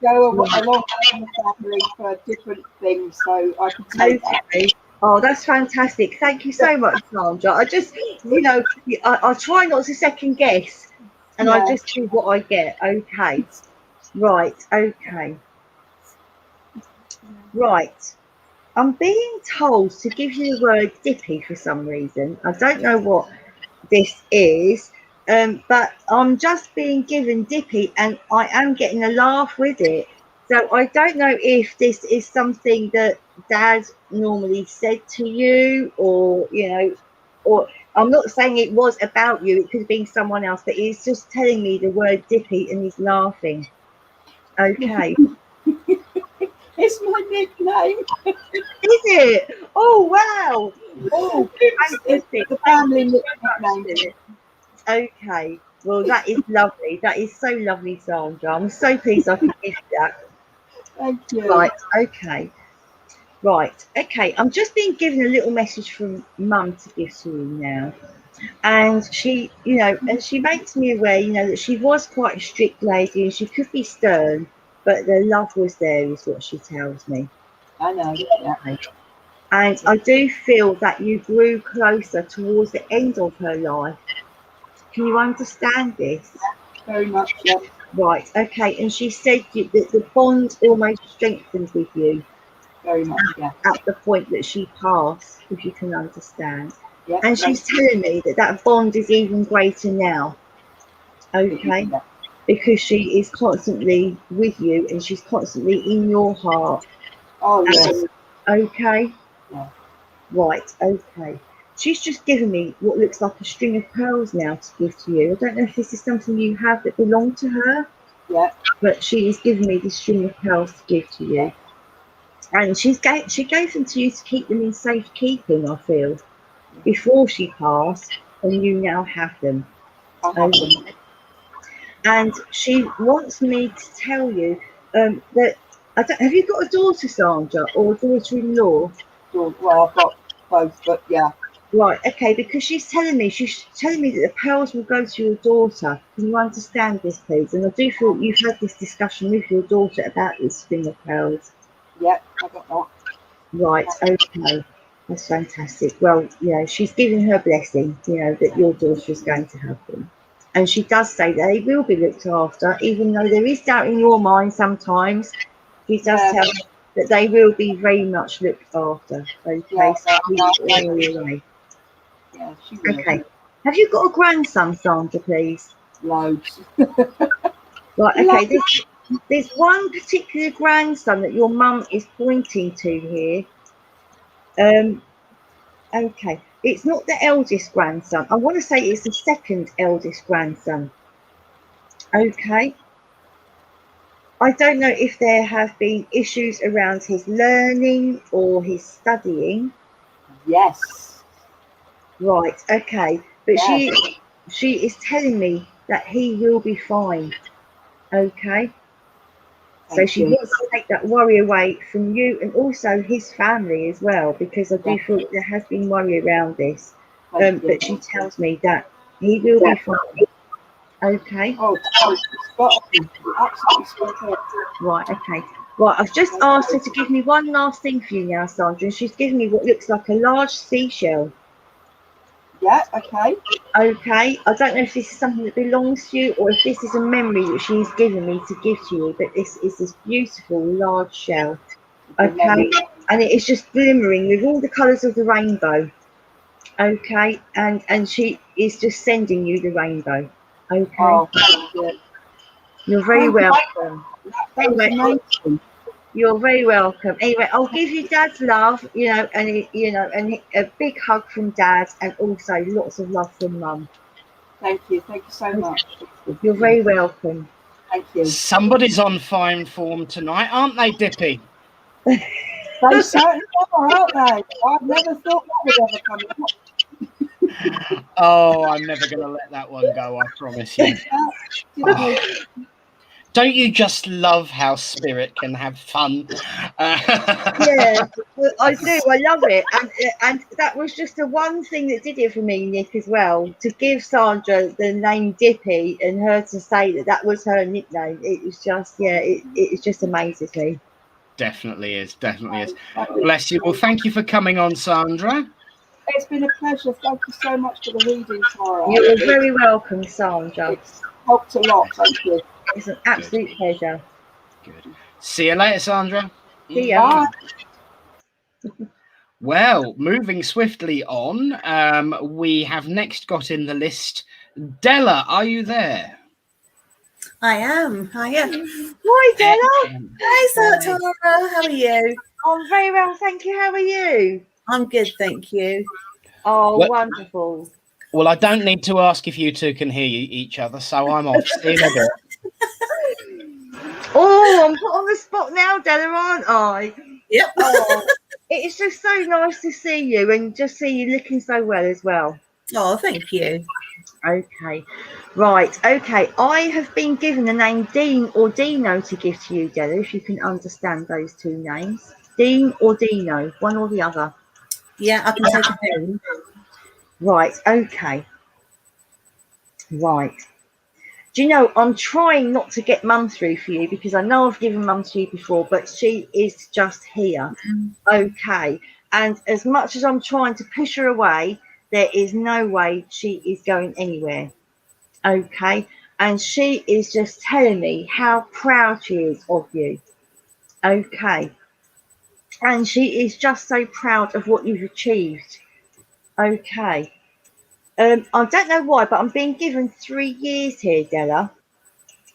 go along in the family for different things, so I can take that. Oh, that's fantastic. Thank you so much, Sandra. I just, you know, I try not to second guess, and I just do what I get. Okay. Right. Okay. Right. I'm being told to give you the word dippy for some reason. I don't know what this is, but I'm just being given dippy, and I am getting a laugh with it. So I don't know if this is something that Dad normally said to you, or, you know, or I'm not saying it was about you, it could have been someone else, but he's just telling me the word dippy and he's laughing. Okay. It's my nickname. Is it? Oh, wow. Oh, It's the family nickname. Okay. Well, that is lovely. That is so lovely, Sandra. I'm so pleased I could give you that. Thank you. Right. Okay. Right. Okay. I'm just being given a little message from Mum to give to you now. And she, you know, and she makes me aware, you know, that she was quite a strict lady and she could be stern, but the love was there, is what she tells me. I know. Yeah. And I do feel that you grew closer towards the end of her life. Can you understand this? Very much, yeah. Right, okay. And she said that the bond almost strengthened with you. Very much, yeah. At the point that she passed, if you can understand. Yeah, and she's telling me that that bond is even greater now. Okay? Yeah. Because she is constantly with you and she's constantly in your heart. Oh, yes. Okay? Yeah. Right, okay. She's just given me what looks like a string of pearls now to give to you. I don't know if this is something you have that belong to her. Yeah. But she is giving me this string of pearls to give to you. And she gave them to you to keep them in safekeeping, I feel, before she passed, and you now have them. Okay. And she wants me to tell you that have you got a daughter, Sandra, or a daughter-in-law? Well, I've got both, but yeah. Right, okay, because she's telling me that the pearls will go to your daughter. Can you understand this, please? And I do feel you've had this discussion with your daughter about this string of pearls. Yeah, I got that. Right, okay. That's fantastic. Well, you know, she's giving her blessing, you know, that your daughter is going to have them. And she does say that they will be looked after, even though there is doubt in your mind sometimes. She does tell me that they will be very much looked after. Okay, Yeah, she will. Okay. Have you got a grandson, Sandra, please? Loads. Right, okay, there's one particular grandson that your mum is pointing to here. Okay, it's not the eldest grandson. I want to say it's the second eldest grandson. Okay. I don't know if there have been issues around his learning or his studying. Yes. Right, okay. But Yes. she is telling me that he will be fine. Okay. So Thank she you. wants to take that worry away from you and also his family as well, because I do feel that there has been worry around this. Thank you. But she tells me that he will be fine. Okay. Oh, spot on. Absolutely spot on. Right, okay. Right, I've just asked her to give me one last thing for you now, Sandra, and she's given me what looks like a large seashell. Yeah, okay. Okay, I don't know if this is something that belongs to you or if this is a memory that she's given me to give to you, but this is this beautiful large shell. Okay, and it is just glimmering with all the colours of the rainbow. Okay, and she is just sending you the rainbow. Okay, Oh, thank you. you're very welcome. That was Anyway, amazing. you're very welcome. Anyway, I'll give you Dad's love, and a big hug from Dad, and also lots of love from Mum. Thank you. Thank you so much. You're very welcome. Thank you. Somebody's on fine form tonight, aren't they, Dippy? They certainly are, aren't they? I've never thought that would ever come up. Oh, I'm never going to let that one go, I promise you. Don't you just love how spirit can have fun? Yeah, well, I do. I love it, and that was just the one thing that did it for me, Nick, as well. To give Sandra the name Dippy and her to say that was her nickname. It was just, it just amazes me. Definitely is. Definitely is. Bless you. Well, thank you for coming on, Sandra. It's been a pleasure. Thank you so much for the reading, Tara. You're very welcome, Sandra. It's helped a lot. Thank you. It's an absolute pleasure. Good. See you later, Sandra. See ya. Bye. Well, moving swiftly on, we have next got in the list Della. Are you there? I am. Hiya. Hi, Della. Hi, Tara. How are you? I'm very well, thank you. How are you? I'm good, thank you. Oh, Well- wonderful. Well, I don't need to ask if you two can hear each other, so I'm off. See you in a bit. Oh, I'm put on the spot now, Della, aren't I? Yep. Oh, it's just so nice to see you and just see you looking so well as well. Oh, thank you. Okay, right. Okay, I have been given the name Dean or Dino to give to you, Della, if you can understand those two names. Dean or Dino, one or the other. Yeah, I can take a name. Right, okay. Right. Do you know, I'm trying not to get Mum through for you because I know I've given Mum to you before, but she is just here. Okay. And as much as I'm trying to push her away, there is no way she is going anywhere. Okay. And she is just telling me how proud she is of you. Okay. And she is just so proud of what you've achieved. Okay. I don't know why, but I'm being given 3 years here, Della.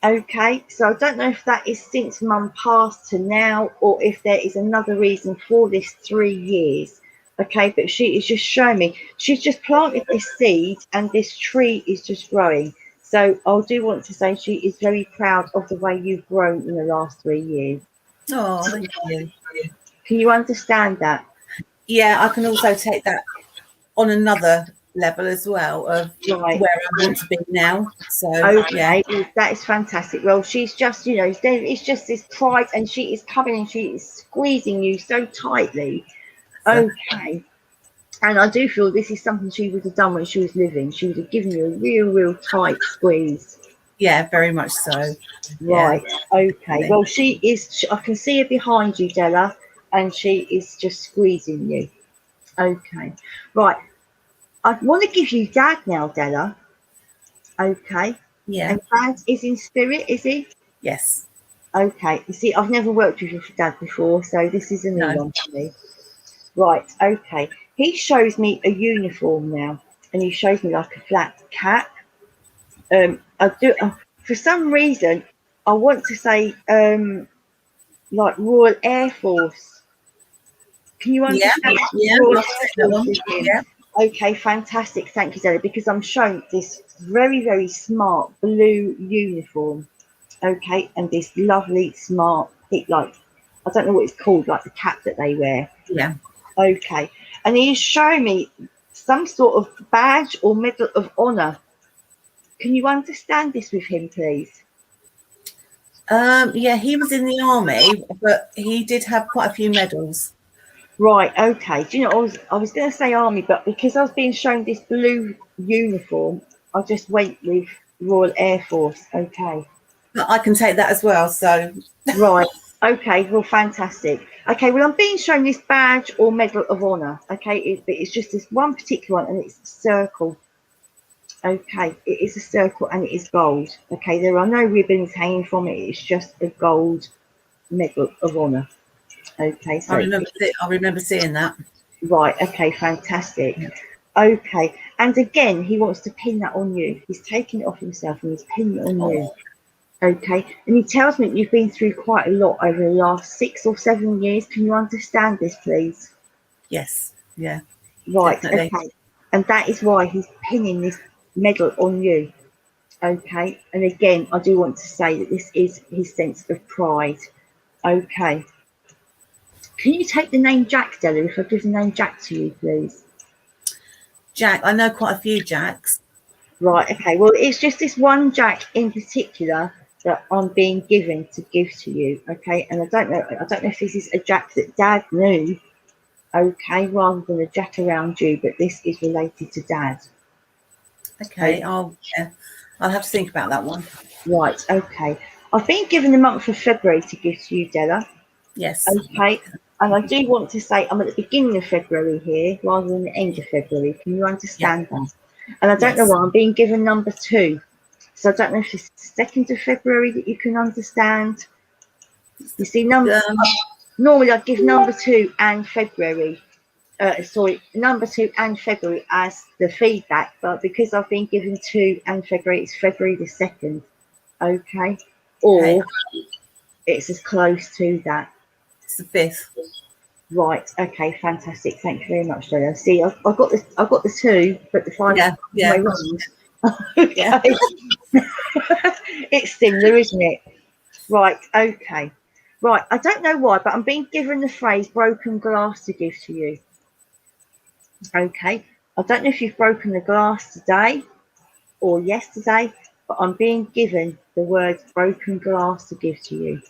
Okay, so I don't know if that is since Mum passed to now, or if there is another reason for this 3 years. Okay, but she is just showing me she's just planted this seed, and this tree is just growing. So I do want to say she is very proud of the way you've grown in the last 3 years. Oh, thank you. Can you understand that? Yeah, I can also take that on another level as well of Right. where I want to be now. So Okay, yeah. that is fantastic. Well, she's just, it's just this pride, and she is coming and she is squeezing you so tightly. Okay. And I do feel this is something she would have done when she was living. She would have given you a real tight squeeze. Yeah, very much so. Right. Yeah. Okay. Well, she is, I can see her behind you, Della, and she is just squeezing you. Okay. Right. I want to give you Dad now, Della. Okay. Yeah. And Dad is in spirit, is he? Yes. Okay. You see, I've never worked with your Dad before, so this is a new one for me. Right. Okay. He shows me a uniform now, and he shows me like a flat cap. I do for some reason I want to say like Royal Air Force. Can you Yeah, understand? yeah, Royal I'll take that one. Yeah, Okay, fantastic. Thank you, Della, because I'm shown this very, very smart blue uniform. Okay, and this lovely smart, like, I don't know what it's called, like the cap that they wear. yeah. Okay, and he's showing me some sort of badge or medal of honor. Can you understand this with him, please? Yeah, he was in the army, but he did have quite a few medals. Right, okay. Do you know, I was going to say army, but because I was being shown this blue uniform, I just went with Royal Air Force. Okay. But I can take that as well. So Right. Okay. Well, fantastic. Okay. Well, I'm being shown this badge or medal of honor. Okay. But it's just this one particular one, and it's a circle. Okay. It is a circle, and it is gold. Okay. There are no ribbons hanging from it. It's just a gold medal of honor. Okay. So I remember seeing that. right. Okay. Fantastic. Okay. And again, he wants to pin that on you. He's taking it off himself and he's pinning it on you. Okay, and he tells me that you've been through quite a lot over the last 6 or 7 years. Can you understand this, please? Yes, yeah. Right, Definitely. okay. And that is why he's pinning this medal on you. Okay, and again, I do want to say that this is his sense of pride. Okay. Can you take the name Jack, Della, if I give the name Jack to you, please? Jack, I know quite a few Jacks. Right, okay. Well, it's just this one Jack in particular that I'm being given to give to you, okay? And I don't know if this is a Jack that Dad knew, okay, rather than a Jack around you, but this is related to Dad. Okay, I'll have to think about that one. Right, okay. I've been given the month of February to give to you, Della. Yes. Okay. And I do want to say I'm at the beginning of February here rather than the end of February. Can you understand that? And I don't know why I'm being given number 2. So I don't know if it's the 2nd of February that you can understand. You see, normally I'd give number 2 and February. Number 2 and February as the feedback, but because I've been given 2 and February, it's February the 2nd. Okay, or it's as close to that. It's the 5th. Right. Okay. Fantastic. Thank you very much, Lowe. See, I've got the 2, but the 5. Yeah. Okay. It's similar, isn't it? Right. Okay. Right. I don't know why, but I'm being given the phrase "broken glass" to give to you. Okay. I don't know if you've broken the glass today or yesterday, but I'm being given the word "broken glass" to give to you.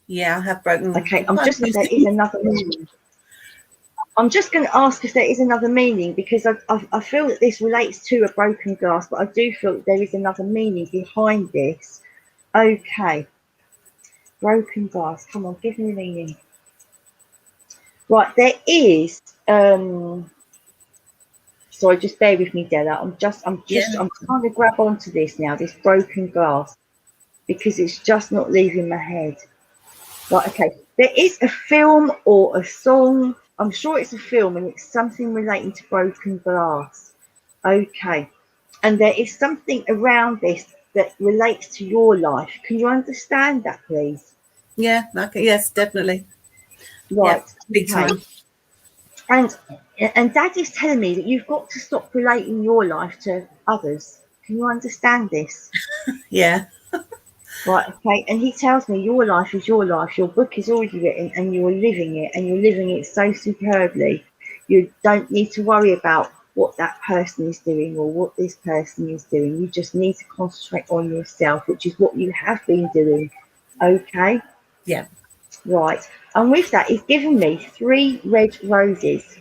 Yeah, I have broken. Okay. There is another meaning. I'm just going to ask if there is another meaning, because I feel that this relates to a broken glass, but I do feel that there is another meaning behind this. Okay. Broken glass. Come on, give me a meaning. Right, there is sorry, just bear with me, Della. I'm trying to grab onto this now, this broken glass, because it's just not leaving my head. Right, okay. There is a film or a song. I'm sure it's a film, and it's something relating to broken glass. Okay. And there is something around this that relates to your life. Can you understand that, please? Yeah, okay, yes, definitely. Right. Yeah, big time. And Dad is telling me that you've got to stop relating your life to others. Can you understand this? Yeah. Right, okay. And he tells me your life is your life. Your book is already written and you're living it, and you're living it so superbly. You don't need to worry about what that person is doing or what this person is doing. You just need to concentrate on yourself, which is what you have been doing. Okay? Yeah. Right. And with that, he's given me 3 red roses.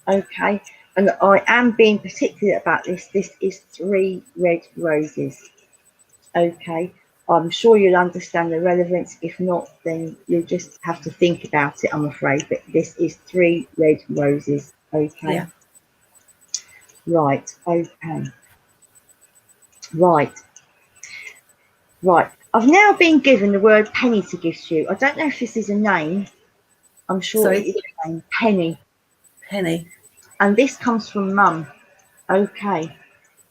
Okay? And I am being particular about this. This is 3 red roses. Okay? I'm sure you'll understand the relevance. If not, then you'll just have to think about it, I'm afraid. But this is 3 red roses. Okay? Yeah. Right. Okay. Right. Right. I've now been given the word Penny to give to you. I don't know if this is a name. I'm sure it is a name. Penny. Penny. And this comes from Mum. Okay.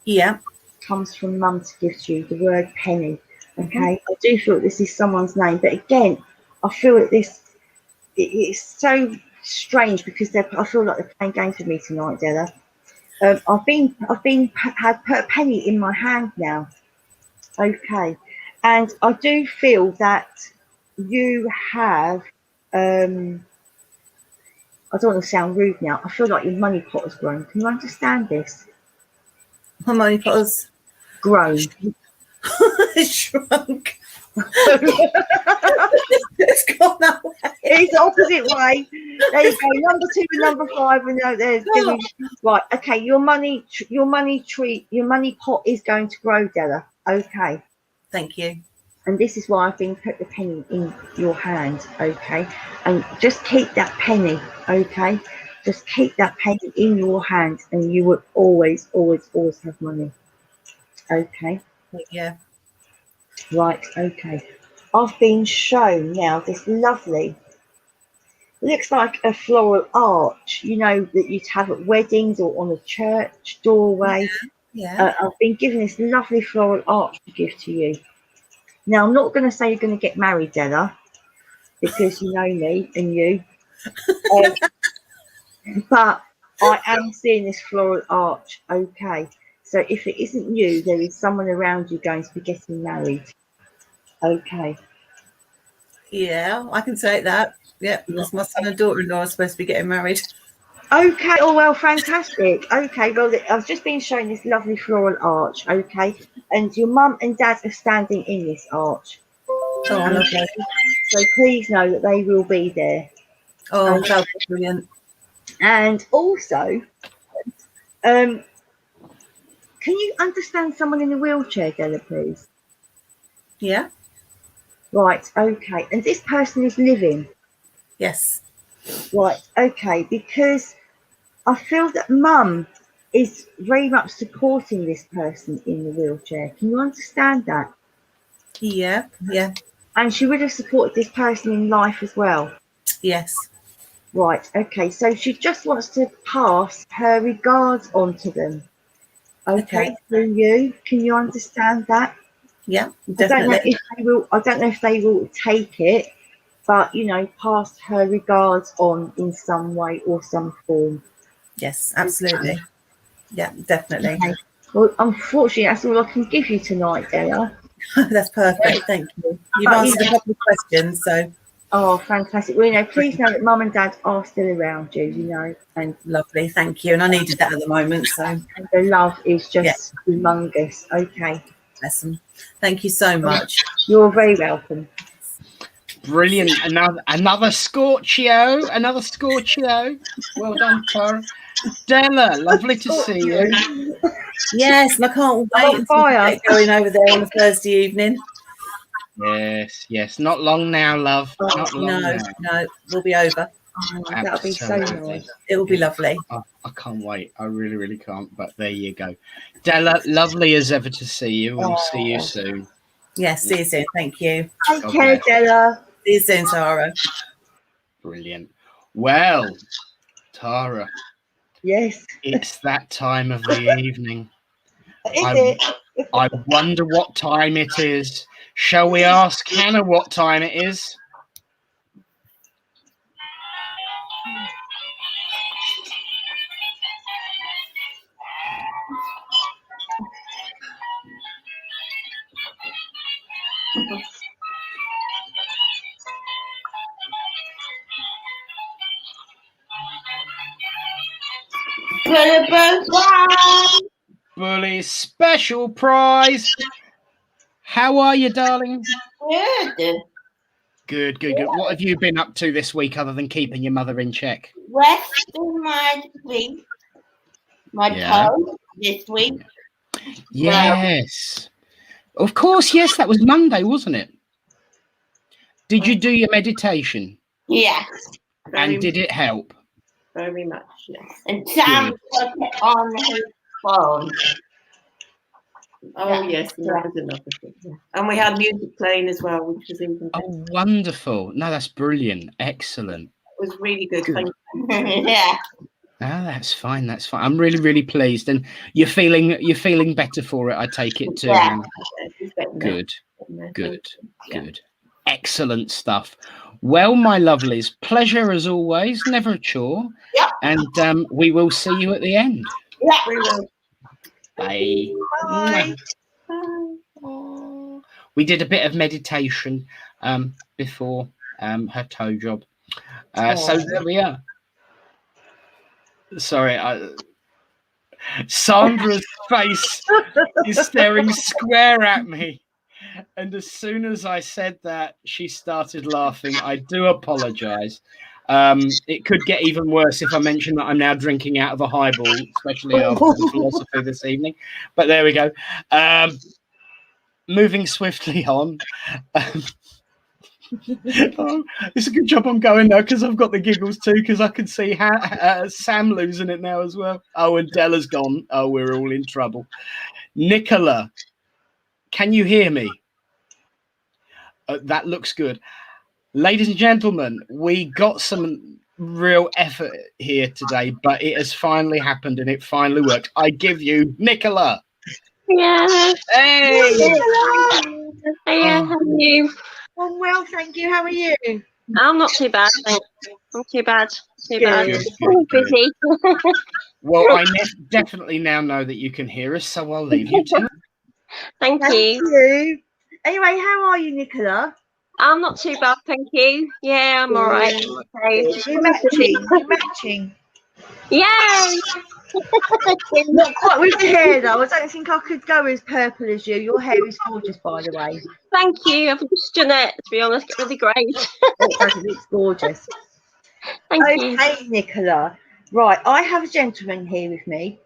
Yeah. Comes from Mum to give to you, the word Penny. Okay, I do feel this is someone's name, but again, I feel that it's so strange because I feel like they're playing games with me tonight, Della. I've put a penny in my hand now. Okay, and I do feel that you have. I don't want to sound rude now. I feel like your money pot has grown. Can you understand this? My money pot has Grown. shrunk. It's gone that way. It's the opposite way. There you go. Number 2 and number 5, and there's right. Okay, your money pot is going to grow, Della. Okay. Thank you. And this is why I've been put the penny in your hand. Okay, and just keep that penny. Okay, just keep that penny in your hand, and you will always have money. Okay. Yeah. Right. Okay. I've been shown now this lovely. Looks like a floral arch, you know, that you'd have at weddings or on a church doorway. Yeah. I've been given this lovely floral arch to give to you. Now, I'm not going to say you're going to get married, Della, because you know me and you. But I am seeing this floral arch. Okay. So if it isn't you, there is someone around you going to be getting married. Okay. Yeah, I can say that. Yeah, because my son and daughter-in-law are supposed to be getting married. Okay. Oh, well, fantastic. Okay. Well, I've just been showing this lovely floral arch. Okay. And your mum and dad are standing in this arch. Oh, lovely. So please know that they will be there. Oh, that was brilliant. And also, can you understand someone in a wheelchair, Della, please? Yeah. Right. Okay. And this person is living. Yes. Right. Okay. Because I feel that mum is very much supporting this person in the wheelchair. Can you understand that? Yeah. Yeah. And she would have supported this person in life as well. Yes. Right. Okay. So she just wants to pass her regards on to them. Okay. Through you. Can you understand that? Yeah. Definitely. I don't know if they will take it, but you know, pass her regards on in some way or some form. Yes, absolutely. Yeah, definitely. Okay. Well, unfortunately, that's all I can give you tonight, Della. That's perfect. Thank you. You've answered a couple of questions, so. Oh, fantastic. Well, you know, please know that mum and dad are still around you, you know. And lovely. Thank you. And I needed that at the moment, so. And the love is just humongous. Okay. Bless them. Thank you so much. You're very welcome. Brilliant. Another Scorchio. Another Scorchio. Well done, Tara. Della, lovely to see you. Yes, and I can't wait until we get going over there on a Thursday evening. Yes. Not long now, love. Not long now. No, we'll be over. Oh, that'll be so nice. It will be lovely. I can't wait. I really, really can't. But there you go. Della, lovely as ever to see you. We'll see you soon. Yes, see you soon. Thank you. Take care, Della. See you soon, Tara. Brilliant. Well, Tara. Yes. It's that time of the evening. Is it? I wonder what time it is. Shall we ask Hannah what time it is? Bully special prize. How are you, darling? Good. What have you been up to this week other than keeping your mother in check? Resting my feet, my toes this week. Yes. Of course, yes. That was Monday, wasn't it? Did you do your meditation? Yes. And did it help? Very much, yes. And Sam put it on his phone. Oh, yes, that was another thing. Yeah. And we had music playing as well, which was even better. Oh, wonderful. No, that's brilliant. Excellent. It was really good. Thank you. Yeah. Ah, that's fine. That's fine. I'm really, really pleased. And you're feeling better for it, I take it too. Yeah. Good. Good, good. Excellent stuff. Well, my lovelies, pleasure as always, never a chore. Yep. And we will see you at the end. Yeah, we will. Bye. Bye. We did a bit of meditation before her toe job. So there we are. Sorry, Sandra's face is staring square at me. And as soon as I said that, she started laughing. I do apologise. It could get even worse if I mention that I'm now drinking out of a highball, especially after the philosophy this evening. But there we go. Moving swiftly on. It's a good job I'm going now because I've got the giggles too, because I can see Sam losing it now as well. Oh, and Della's gone. Oh, we're all in trouble. Nicola, can you hear me? That looks good. Ladies and gentlemen, we got some real effort here today, but it has finally happened and it finally worked. I give you Nicola. Yeah. Hey. Hiya, how are you? I'm well, thank you. How are you? I'm not too bad, thanks. Not too bad. Too bad. Good, good, good. Busy. Well, I definitely now know that you can hear us, so I'll leave you to it. Thank Thank you. you. Anyway, how are you, Nicola? I'm not too bad, thank you. Yeah, I'm all right. Okay. You're matching. You're matching. Yay! Not quite with the hair though. I don't think I could go as purple as you. Your hair is gorgeous, by the way. Thank you. I've just done it, to be honest. It's really great. It's gorgeous. Thank you. Okay, Nicola. Right, I have a gentleman here with me.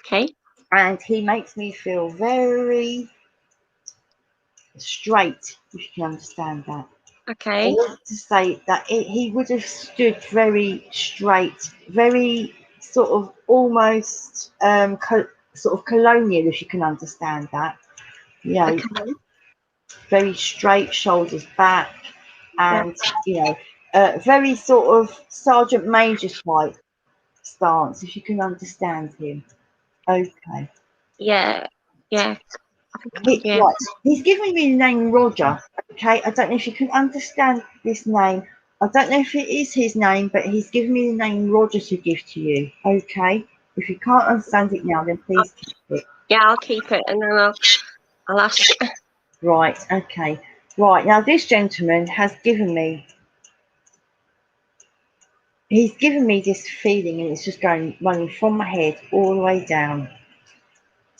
Okay. And he makes me feel very straight, if you can understand that. Okay. I want to say that he would have stood very straight, very sort of almost sort of colonial, if you can understand that. You know, Okay. very straight, shoulders back, and you know, very sort of Sergeant Major type stance, if you can understand him. Okay. Yeah. Yeah. Yeah. Right. He's given me the name Roger. Okay, I don't know if you can understand this name. I don't know if it is his name, but he's given me the name Roger to give to you. Okay. If you can't understand it now, then please keep it. Yeah, I'll keep it, and then I'll ask. Right. Okay. Right. Now this gentleman has given me. He's given me this feeling, and it's just running from my head all the way down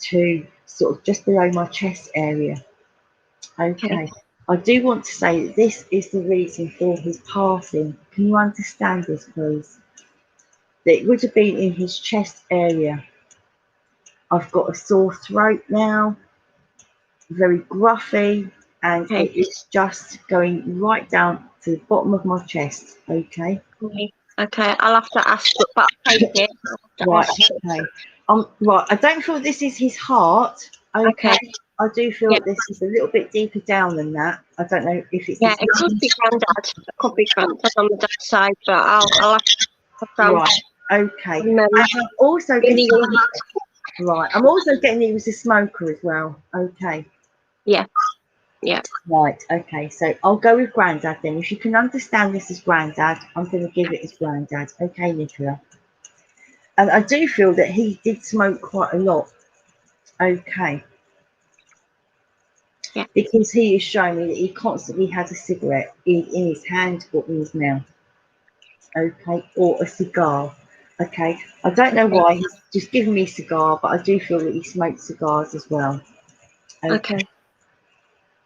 to sort of just below my chest area. Okay. I do want to say that this is the reason for his passing. Can you understand this, please? That it would have been in his chest area. I've got a sore throat now, very gruffy, and it is just going right down to the bottom of my chest. Okay. Okay, I'll have to ask, but I'll take it. Right. Okay. Right. I don't feel this is his heart. Okay. I do feel that this is a little bit deeper down than that. I don't know if it's. Yeah, it could be granddad. It could be granddad on the dad's side, but I'll have to. Right. Okay. And I'm also getting. Right. I'm also getting he was a smoker as well. Okay. Yeah. Yeah. Right. Okay. So I'll go with granddad then. If you can understand this as granddad, I'm going to give it as granddad. Okay, Nicola. And I do feel that he did smoke quite a lot. Okay. Yeah. Because he is showing me that he constantly has a cigarette in his hand or in his mouth. Okay. Or a cigar. Okay. I don't know why he's just given me a cigar, but I do feel that he smokes cigars as well. Okay.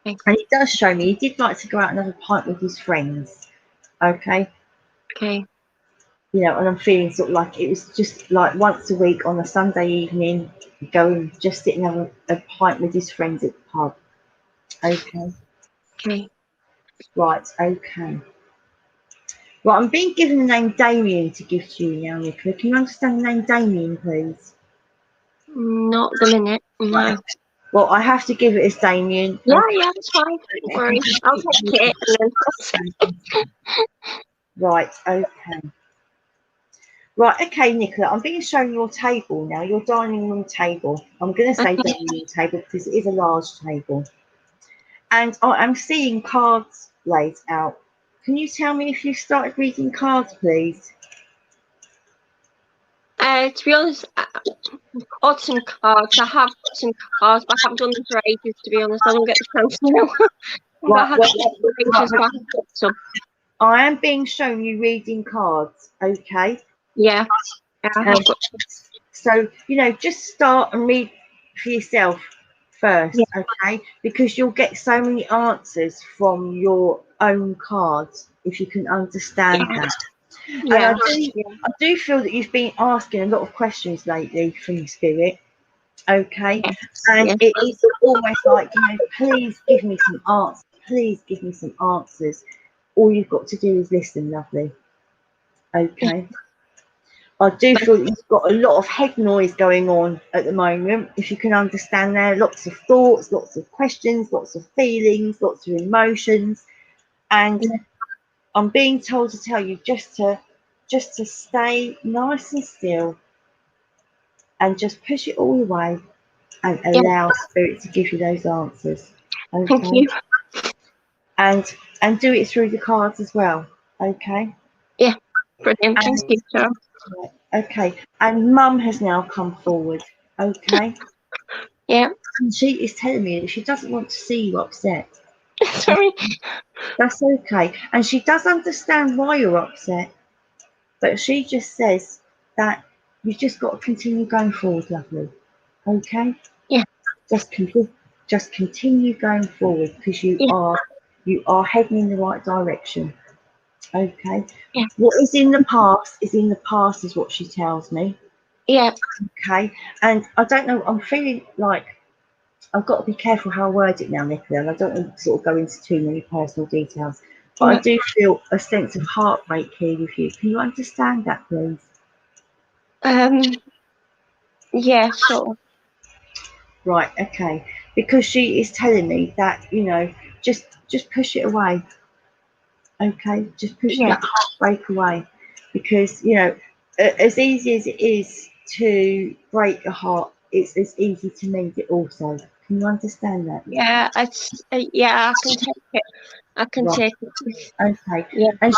And it does show me he did like to go out and have a pint with his friends. Okay. Okay. You know, and I'm feeling sort of like it was just like once a week on a Sunday evening, go and just sit and have a pint with his friends at the pub. Okay. Okay. Right. Okay. Right. I'm being given the name Damien to give to you now, Nicola. Can you understand the name Damien, please? Not the minute. No. Right. Well, I have to give it as Damien. Yeah, yeah, that's fine. Don't worry. I'll take it. And then... Right. Okay. Right, okay, Nicola, I'm being shown your table now, your dining room table. I'm going to say dining room table because it is a large table. And I'm seeing cards laid out. Can you tell me if you started reading cards, please? To be honest, got some cards. I have got some cards, but I haven't done them for ages, to be honest. I don't get the chance now. I am being shown you reading cards, okay? Yeah. So, you know, just start and read for yourself first, okay? Because you'll get so many answers from your own cards if you can understand that. And I do feel that you've been asking a lot of questions lately from Spirit, okay? And it is almost like, you know, please give me some answers. Please give me some answers. All you've got to do is listen, lovely. Okay. I do feel that you've got a lot of head noise going on at the moment. If you can understand there, lots of thoughts, lots of questions, lots of feelings, lots of emotions. And I'm being told to tell you just to stay nice and still and just push it all away and allow Spirit to give you those answers. Okay? Thank you. And do it through the cards as well. Okay? Yeah, brilliant. Thank you, Sarah. Okay, and Mum has now come forward. Okay? Yeah. And she is telling me that she doesn't want to see you upset. Sorry. That's okay. And she does understand why you're upset, but she just says that you've just got to continue going forward, lovely. Okay? Yeah. Just continue going forward because you are heading in the right direction. Okay? Yeah. What is in the past is what she tells me. Yeah. Okay? And I don't know, I'm feeling like I've got to be careful how I word it now, Nicola, and I don't want to sort of go into too many personal details, but I do feel a sense of heartbreak here with you. Can you understand that, please? Yeah, sort of. Right, okay. Because she is telling me that, you know, just push it away. Okay, just push that heartbreak away. Because, you know, as easy as it is to break a heart, it's as easy to mend it also. Can you understand that? Yeah, I can take it. I can take it. Okay. Yeah. And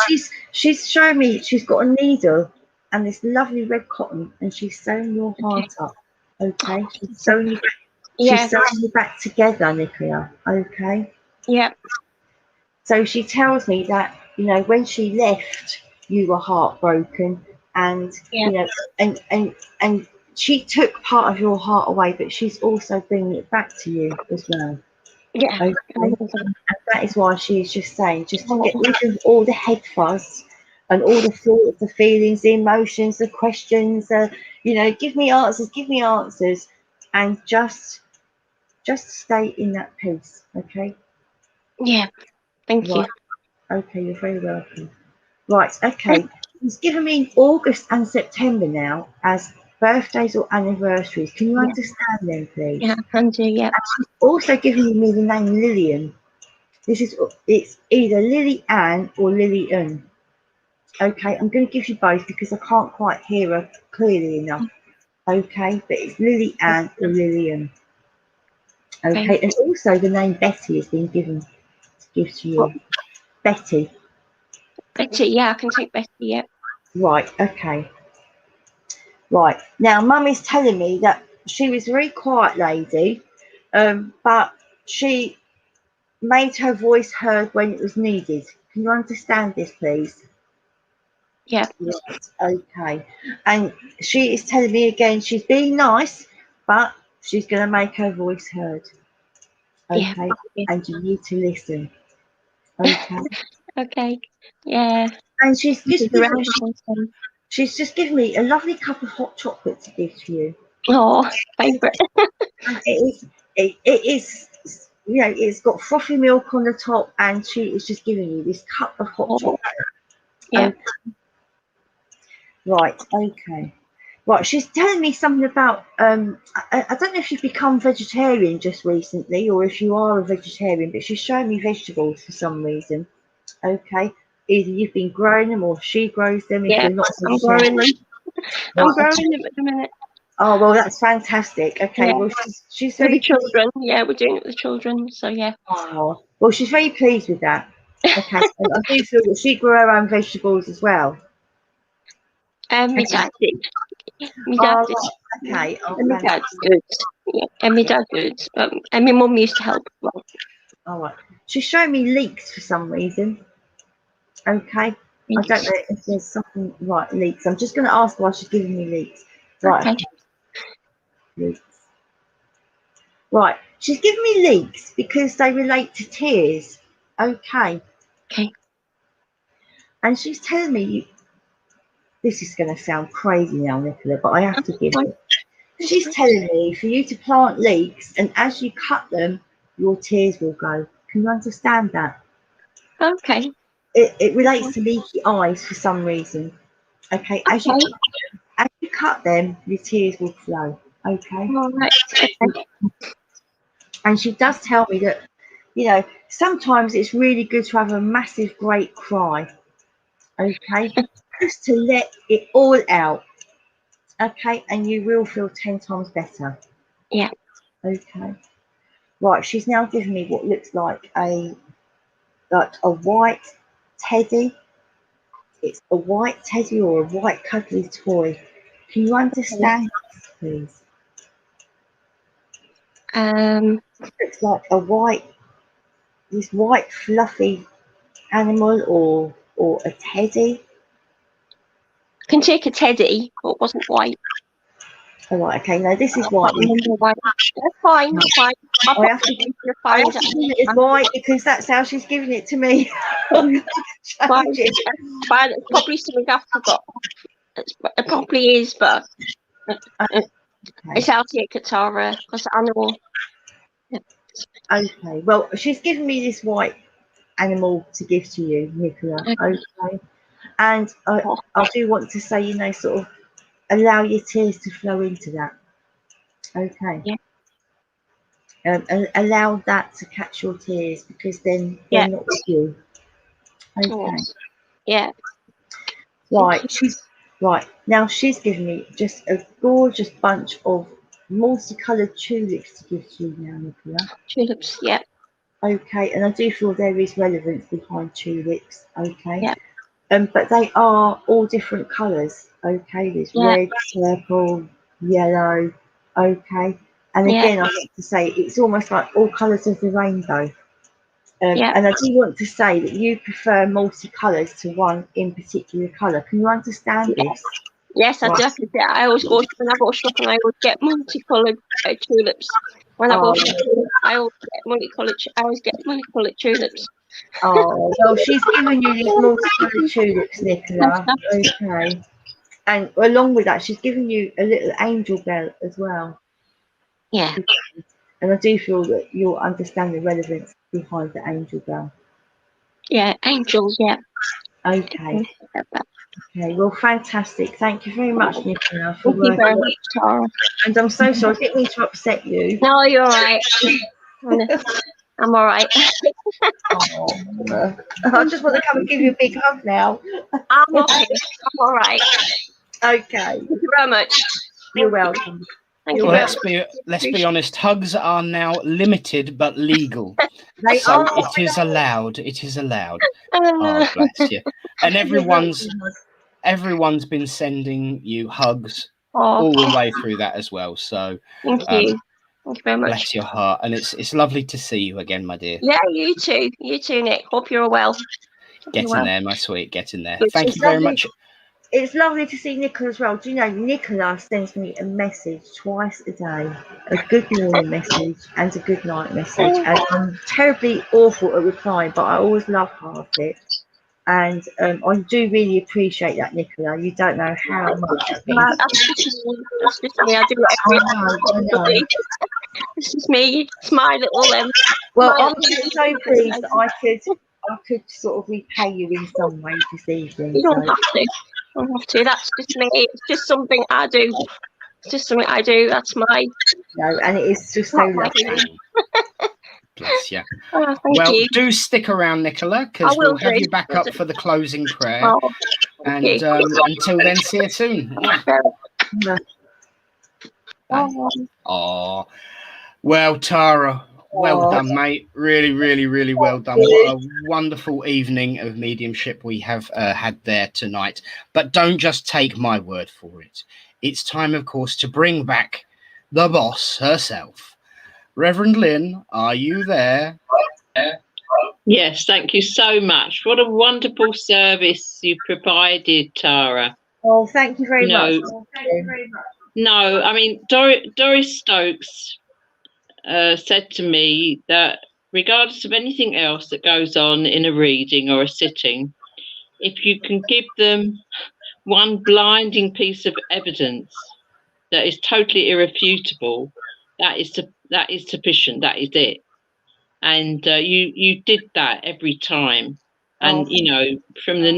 she's showing me she's got a needle and this lovely red cotton, and she's sewing your heart up. Okay. She's sewing you back. She's sewing you back together, Nicola. Okay. Yeah. So she tells me that, you know, when she left, you were heartbroken, and you know, and she took part of your heart away, but she's also bringing it back to you as well. Yeah. Okay. And that is why she's just saying, just to get rid of all the head fuzz and all the thoughts, the feelings, the emotions, the questions, you know, give me answers, and just stay in that peace. Okay. Yeah. Thank you. Okay, you're very welcome. Right, okay. He's given me August and September now as birthdays or anniversaries. Can you understand them, please? Yeah, I can do, yeah. And she's also given me the name Lillian. It's either Lily Ann or Lillian. Okay, I'm going to give you both because I can't quite hear her clearly enough. Okay, but it's Lily Ann or Lillian. Okay, and also the name Betty has been given to give to you. Betty. Betty, yeah, I can take Betty, yeah. Right, okay. Right, now Mum is telling me that she was a very quiet lady, but she made her voice heard when it was needed. Can you understand this, please? Yeah. Yes, okay. And she is telling me again, she's being nice, but she's going to make her voice heard. Okay, and you need to listen. Okay. Okay. Yeah. And she's just given me a lovely cup of hot chocolate to give to you. Oh, favourite. It is, you know, it's got frothy milk on the top, and she is just giving you this cup of hot chocolate. Yeah. Okay. Right, okay. Right, she's telling me something about, I don't know if you've become vegetarian just recently or if you are a vegetarian, but she's showing me vegetables for some reason. Okay. Either you've been growing them or she grows them if you're not I'm growing them. I'm growing them at the minute. Oh, well, that's fantastic. Okay, Yeah. well, she's With very the children. Yeah, we're doing it with the children. So yeah. Oh, well, she's very pleased with that. Okay, and I do feel that she grew her own vegetables as well. My dad did. My dad Oh, did. right, okay. Oh, And my dad's fantastic. good. Yeah, and my dad good. And my mum used to help as well. All right. She's showing me leeks for some reason. Okay. I don't know if there's something right. Leeks. I'm just going to ask why she's giving me leeks. Right. Okay. Leeks. Right. She's giving me leeks because they relate to tears. Okay. Okay. And she's telling me, this is going to sound crazy now, Nicola, but I have to give it. She's telling me for you to plant leeks, and as you cut them, your tears will go. Can you understand that? Okay. It relates to leaky eyes for some reason. Okay. As you cut them, your tears will flow. Okay. All right. Okay. And she does tell me that, you know, sometimes it's really good to have a massive, great cry. Okay. Just to let it all out. Okay. And you will feel 10 times better. Yeah. Okay. Right. She's now giving me what looks like a white teddy. It's a white teddy or a white cuddly toy. Can you understand this, please? It's like this white fluffy animal or a teddy. I can take a teddy, but it wasn't white. All right, okay, now this is white. That's fine, that's fine. I have to give it as white because that's how she's giving it to me. Fine. Fine. It's probably something I forgot. It probably is, but it's how to take Katara because animal. Okay, well, she's given me this white animal to give to you, Nicola. Okay, and I do want to say, you know, sort of allow your tears to flow into that. Okay. Yeah. And allow that to catch your tears because then they're not with you. Okay. Yeah. Right. Now she's given me just a gorgeous bunch of multicoloured tulips to give to you now, Nicola. Tulips, yeah. Okay, and I do feel there is relevance behind tulips. Okay. Yeah. But they are all different colours. Okay, there's red, purple, yellow. Okay. And again, I want to say it's almost like all colours of the rainbow. And I do want to say that you prefer multicolours to one in particular colour. Can you understand this? Yes, I do. I always go when I go shopping. I always get multicoloured tulips. When I go shopping, I always get multicoloured tulips. Oh, well, she's given you these multicoloured tulips, Nicola. Okay. And along with that, she's given you a little angel bell as well. Yeah. And I do feel that you'll understand the relevance behind the angel bell. Yeah, angels, yeah. Okay. Okay, well, fantastic. Thank you very much, Nicola, for Thank you very much, Tara. And I'm so sorry, I didn't mean to upset you. No, you're all right. I'm all right. I just want to come and give you a big hug now. I'm okay. I'm all right. Okay. Thank you very much. You're welcome. Let's be honest. Hugs are now limited but legal. It is allowed. It is allowed. Oh, bless you. And everyone's been sending you hugs all the way through that as well. So thank you. Thank you very much. Bless your heart, and it's lovely to see you again, my dear. Yeah, you too. You too, Nick. Hope you're well. Get in there, my sweet. Get in there. Thank you very much. It's lovely to see Nicola as well. Do you know, Nicola sends me a message twice a day, a good morning message and a good night message. And I'm terribly awful at replying, but I always love half it. And I do really appreciate that, Nicola. You don't know how much. That's just me. I do it every day. This is me. It's my little. Well, I'm so pleased that I could sort of repay you in some way this evening. You don't have to. I don't have to. That's just me. It's just something I do. It's just something I do. That's my. No, and it is just so lovely. Bless you. Oh, thank you. Do stick around, Nicola, because we'll have you back up for the closing prayer. Oh, and until then, see you soon. Oh, well, Tara, well done, mate. Really, really, really well done. What a wonderful evening of mediumship we have had there tonight. But don't just take my word for it. It's time, of course, to bring back the boss herself. Reverend Lynn, are you there? Yes, thank you so much. What a wonderful service you provided, Tara. Oh, thank you very much. No, I mean, Doris Stokes said to me that regardless of anything else that goes on in a reading or a sitting, if you can give them one blinding piece of evidence that is totally irrefutable, that is sufficient. That is it. And you did that every time. And from the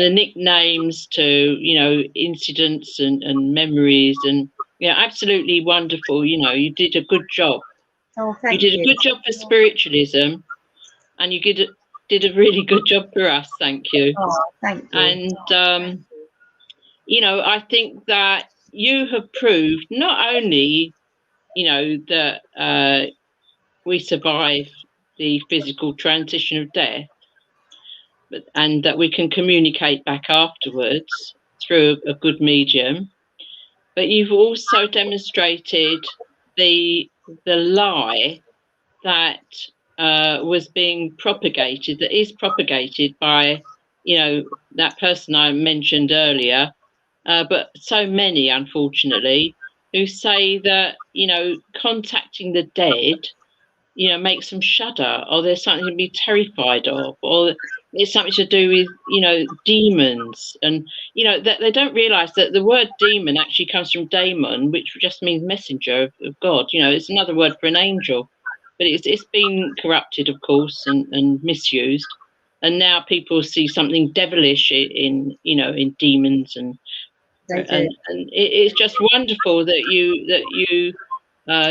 nicknames to incidents and memories, and absolutely wonderful. You did a good job. Oh, thank you did a good job for spiritualism, and you did a really good job for us. Thank you. Oh, thank you. And I think that you have proved not only that we survive the physical transition of death, and that we can communicate back afterwards through a good medium, but you've also demonstrated the lie that was being propagated, that is propagated by that person I mentioned earlier, but so many, unfortunately, who say that contacting the dead makes them shudder, or there's something to be terrified of, or it's something to do with demons. And that they don't realize that the word demon actually comes from daemon, which just means messenger of God. It's another word for an angel, but it's been corrupted, of course, and misused, and now people see something devilish in demons, and it's just wonderful that you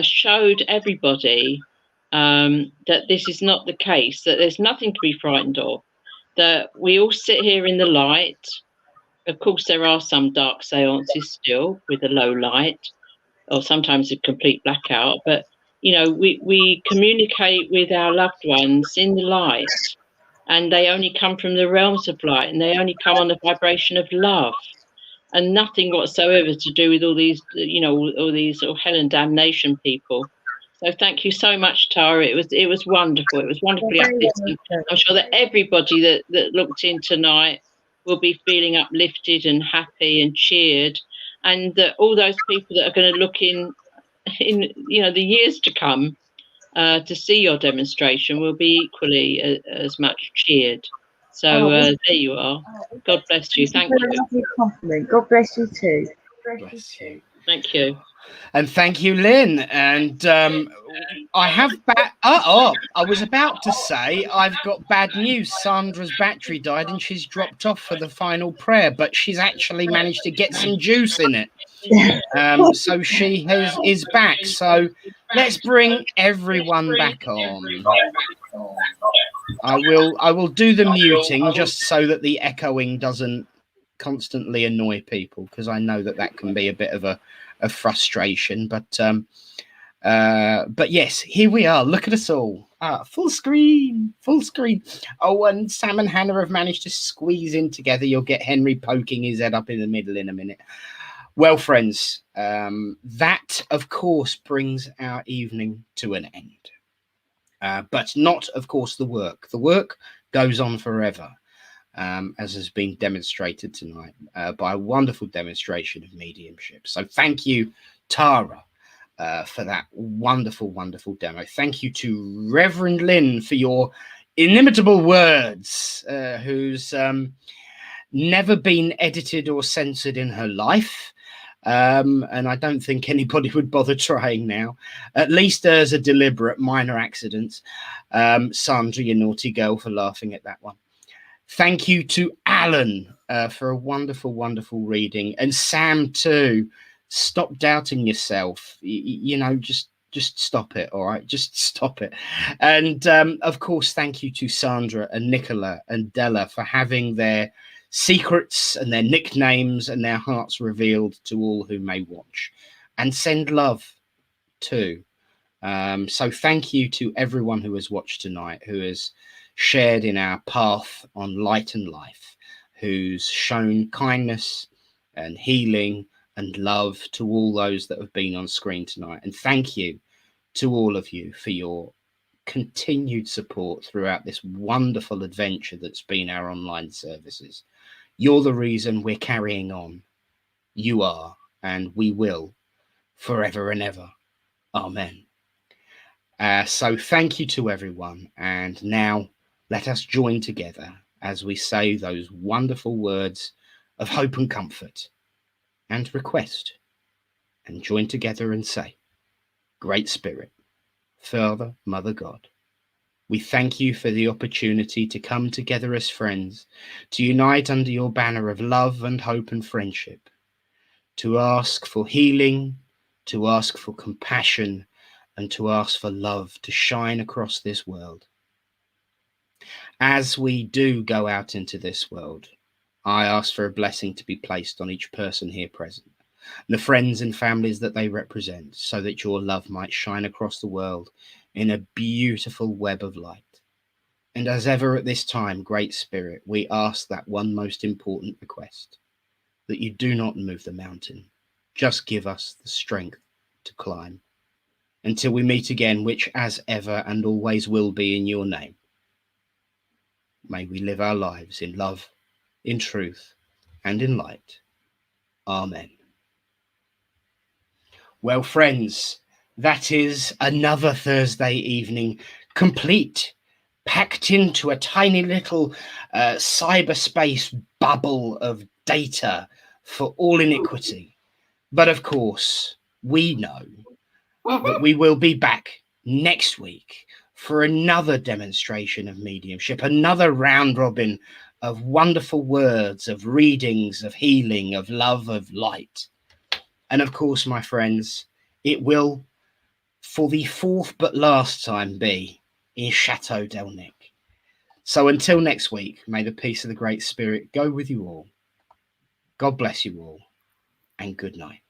showed everybody that this is not the case, that there's nothing to be frightened of, that we all sit here in the light. Of course, there are some dark seances still with a low light, or sometimes a complete blackout, but we communicate with our loved ones in the light, and they only come from the realms of light, and they only come on the vibration of love, and nothing whatsoever to do with all these all these sort of hell and damnation people. So thank you so much, Tara. It was wonderful. It was wonderfully uplifting. I'm sure that everybody that looked in tonight will be feeling uplifted and happy and cheered, and that all those people that are going to look in the years to come to see your demonstration will be equally as much cheered. So there you are. God bless you. Thank you. Lovely compliment. God bless you too. Bless you. Thank you. And thank you, Lynn. And I have I was about to say I've got bad news. Sandra's battery died and she's dropped off for the final prayer, but she's actually managed to get some juice in it. So she is back. So let's bring everyone back on. I will do the muting just so that the echoing doesn't constantly annoy people, because I know that can be a bit of a frustration, but yes, here we are. Look at us all. Full screen. Oh, and Sam and Hannah have managed to squeeze in together. You'll get Henry poking his head up in the middle in a minute. Well, friends, that of course brings our evening to an end, but not, of course, the work. The work goes on forever. As has been demonstrated tonight by a wonderful demonstration of mediumship. So thank you, Tara, for that wonderful, wonderful demo. Thank you to Reverend Lynn for your inimitable words, who's never been edited or censored in her life. And I don't think anybody would bother trying now. At least there's a deliberate minor accident. Sandra, you naughty girl, for laughing at that one. Thank you to Alan for a wonderful, wonderful reading. And Sam, too. Stop doubting yourself. Just stop it, all right? Just stop it. And, of course, thank you to Sandra and Nicola and Della for having their secrets and their nicknames and their hearts revealed to all who may watch. and send love too. So thank you to everyone who has watched tonight, who has shared in our path on light and life, who's shown kindness and healing and love to all those that have been on screen tonight. And thank you to all of you for your continued support throughout this wonderful adventure that's been our online services. You're the reason we're carrying on. You are, and we will forever and ever. Amen. So thank you to everyone. And now let us join together as we say those wonderful words of hope and comfort and request, and join together and say, Great Spirit, Father, Mother God, we thank you for the opportunity to come together as friends, to unite under your banner of love and hope and friendship, to ask for healing, to ask for compassion, and to ask for love to shine across this world. As we do go out into this world, I ask for a blessing to be placed on each person here present, the friends and families that they represent, so that your love might shine across the world in a beautiful web of light. And as ever at this time, Great Spirit, we ask that one most important request, that you do not move the mountain, just give us the strength to climb. Until we meet again, which as ever and always will be in your name, may we live our lives in love, in truth, and in light. Amen. Well, friends, that is another Thursday evening complete, packed into a tiny little cyberspace bubble of data for all iniquity. But of course, we know that we will be back next week for another demonstration of mediumship, another round robin of wonderful words, of readings, of healing, of love, of light. And of course, my friends, it will, for the fourth but last time, be in Chateau Delnick. So until next week, may the peace of the Great Spirit go with you all. God bless you all, and good night.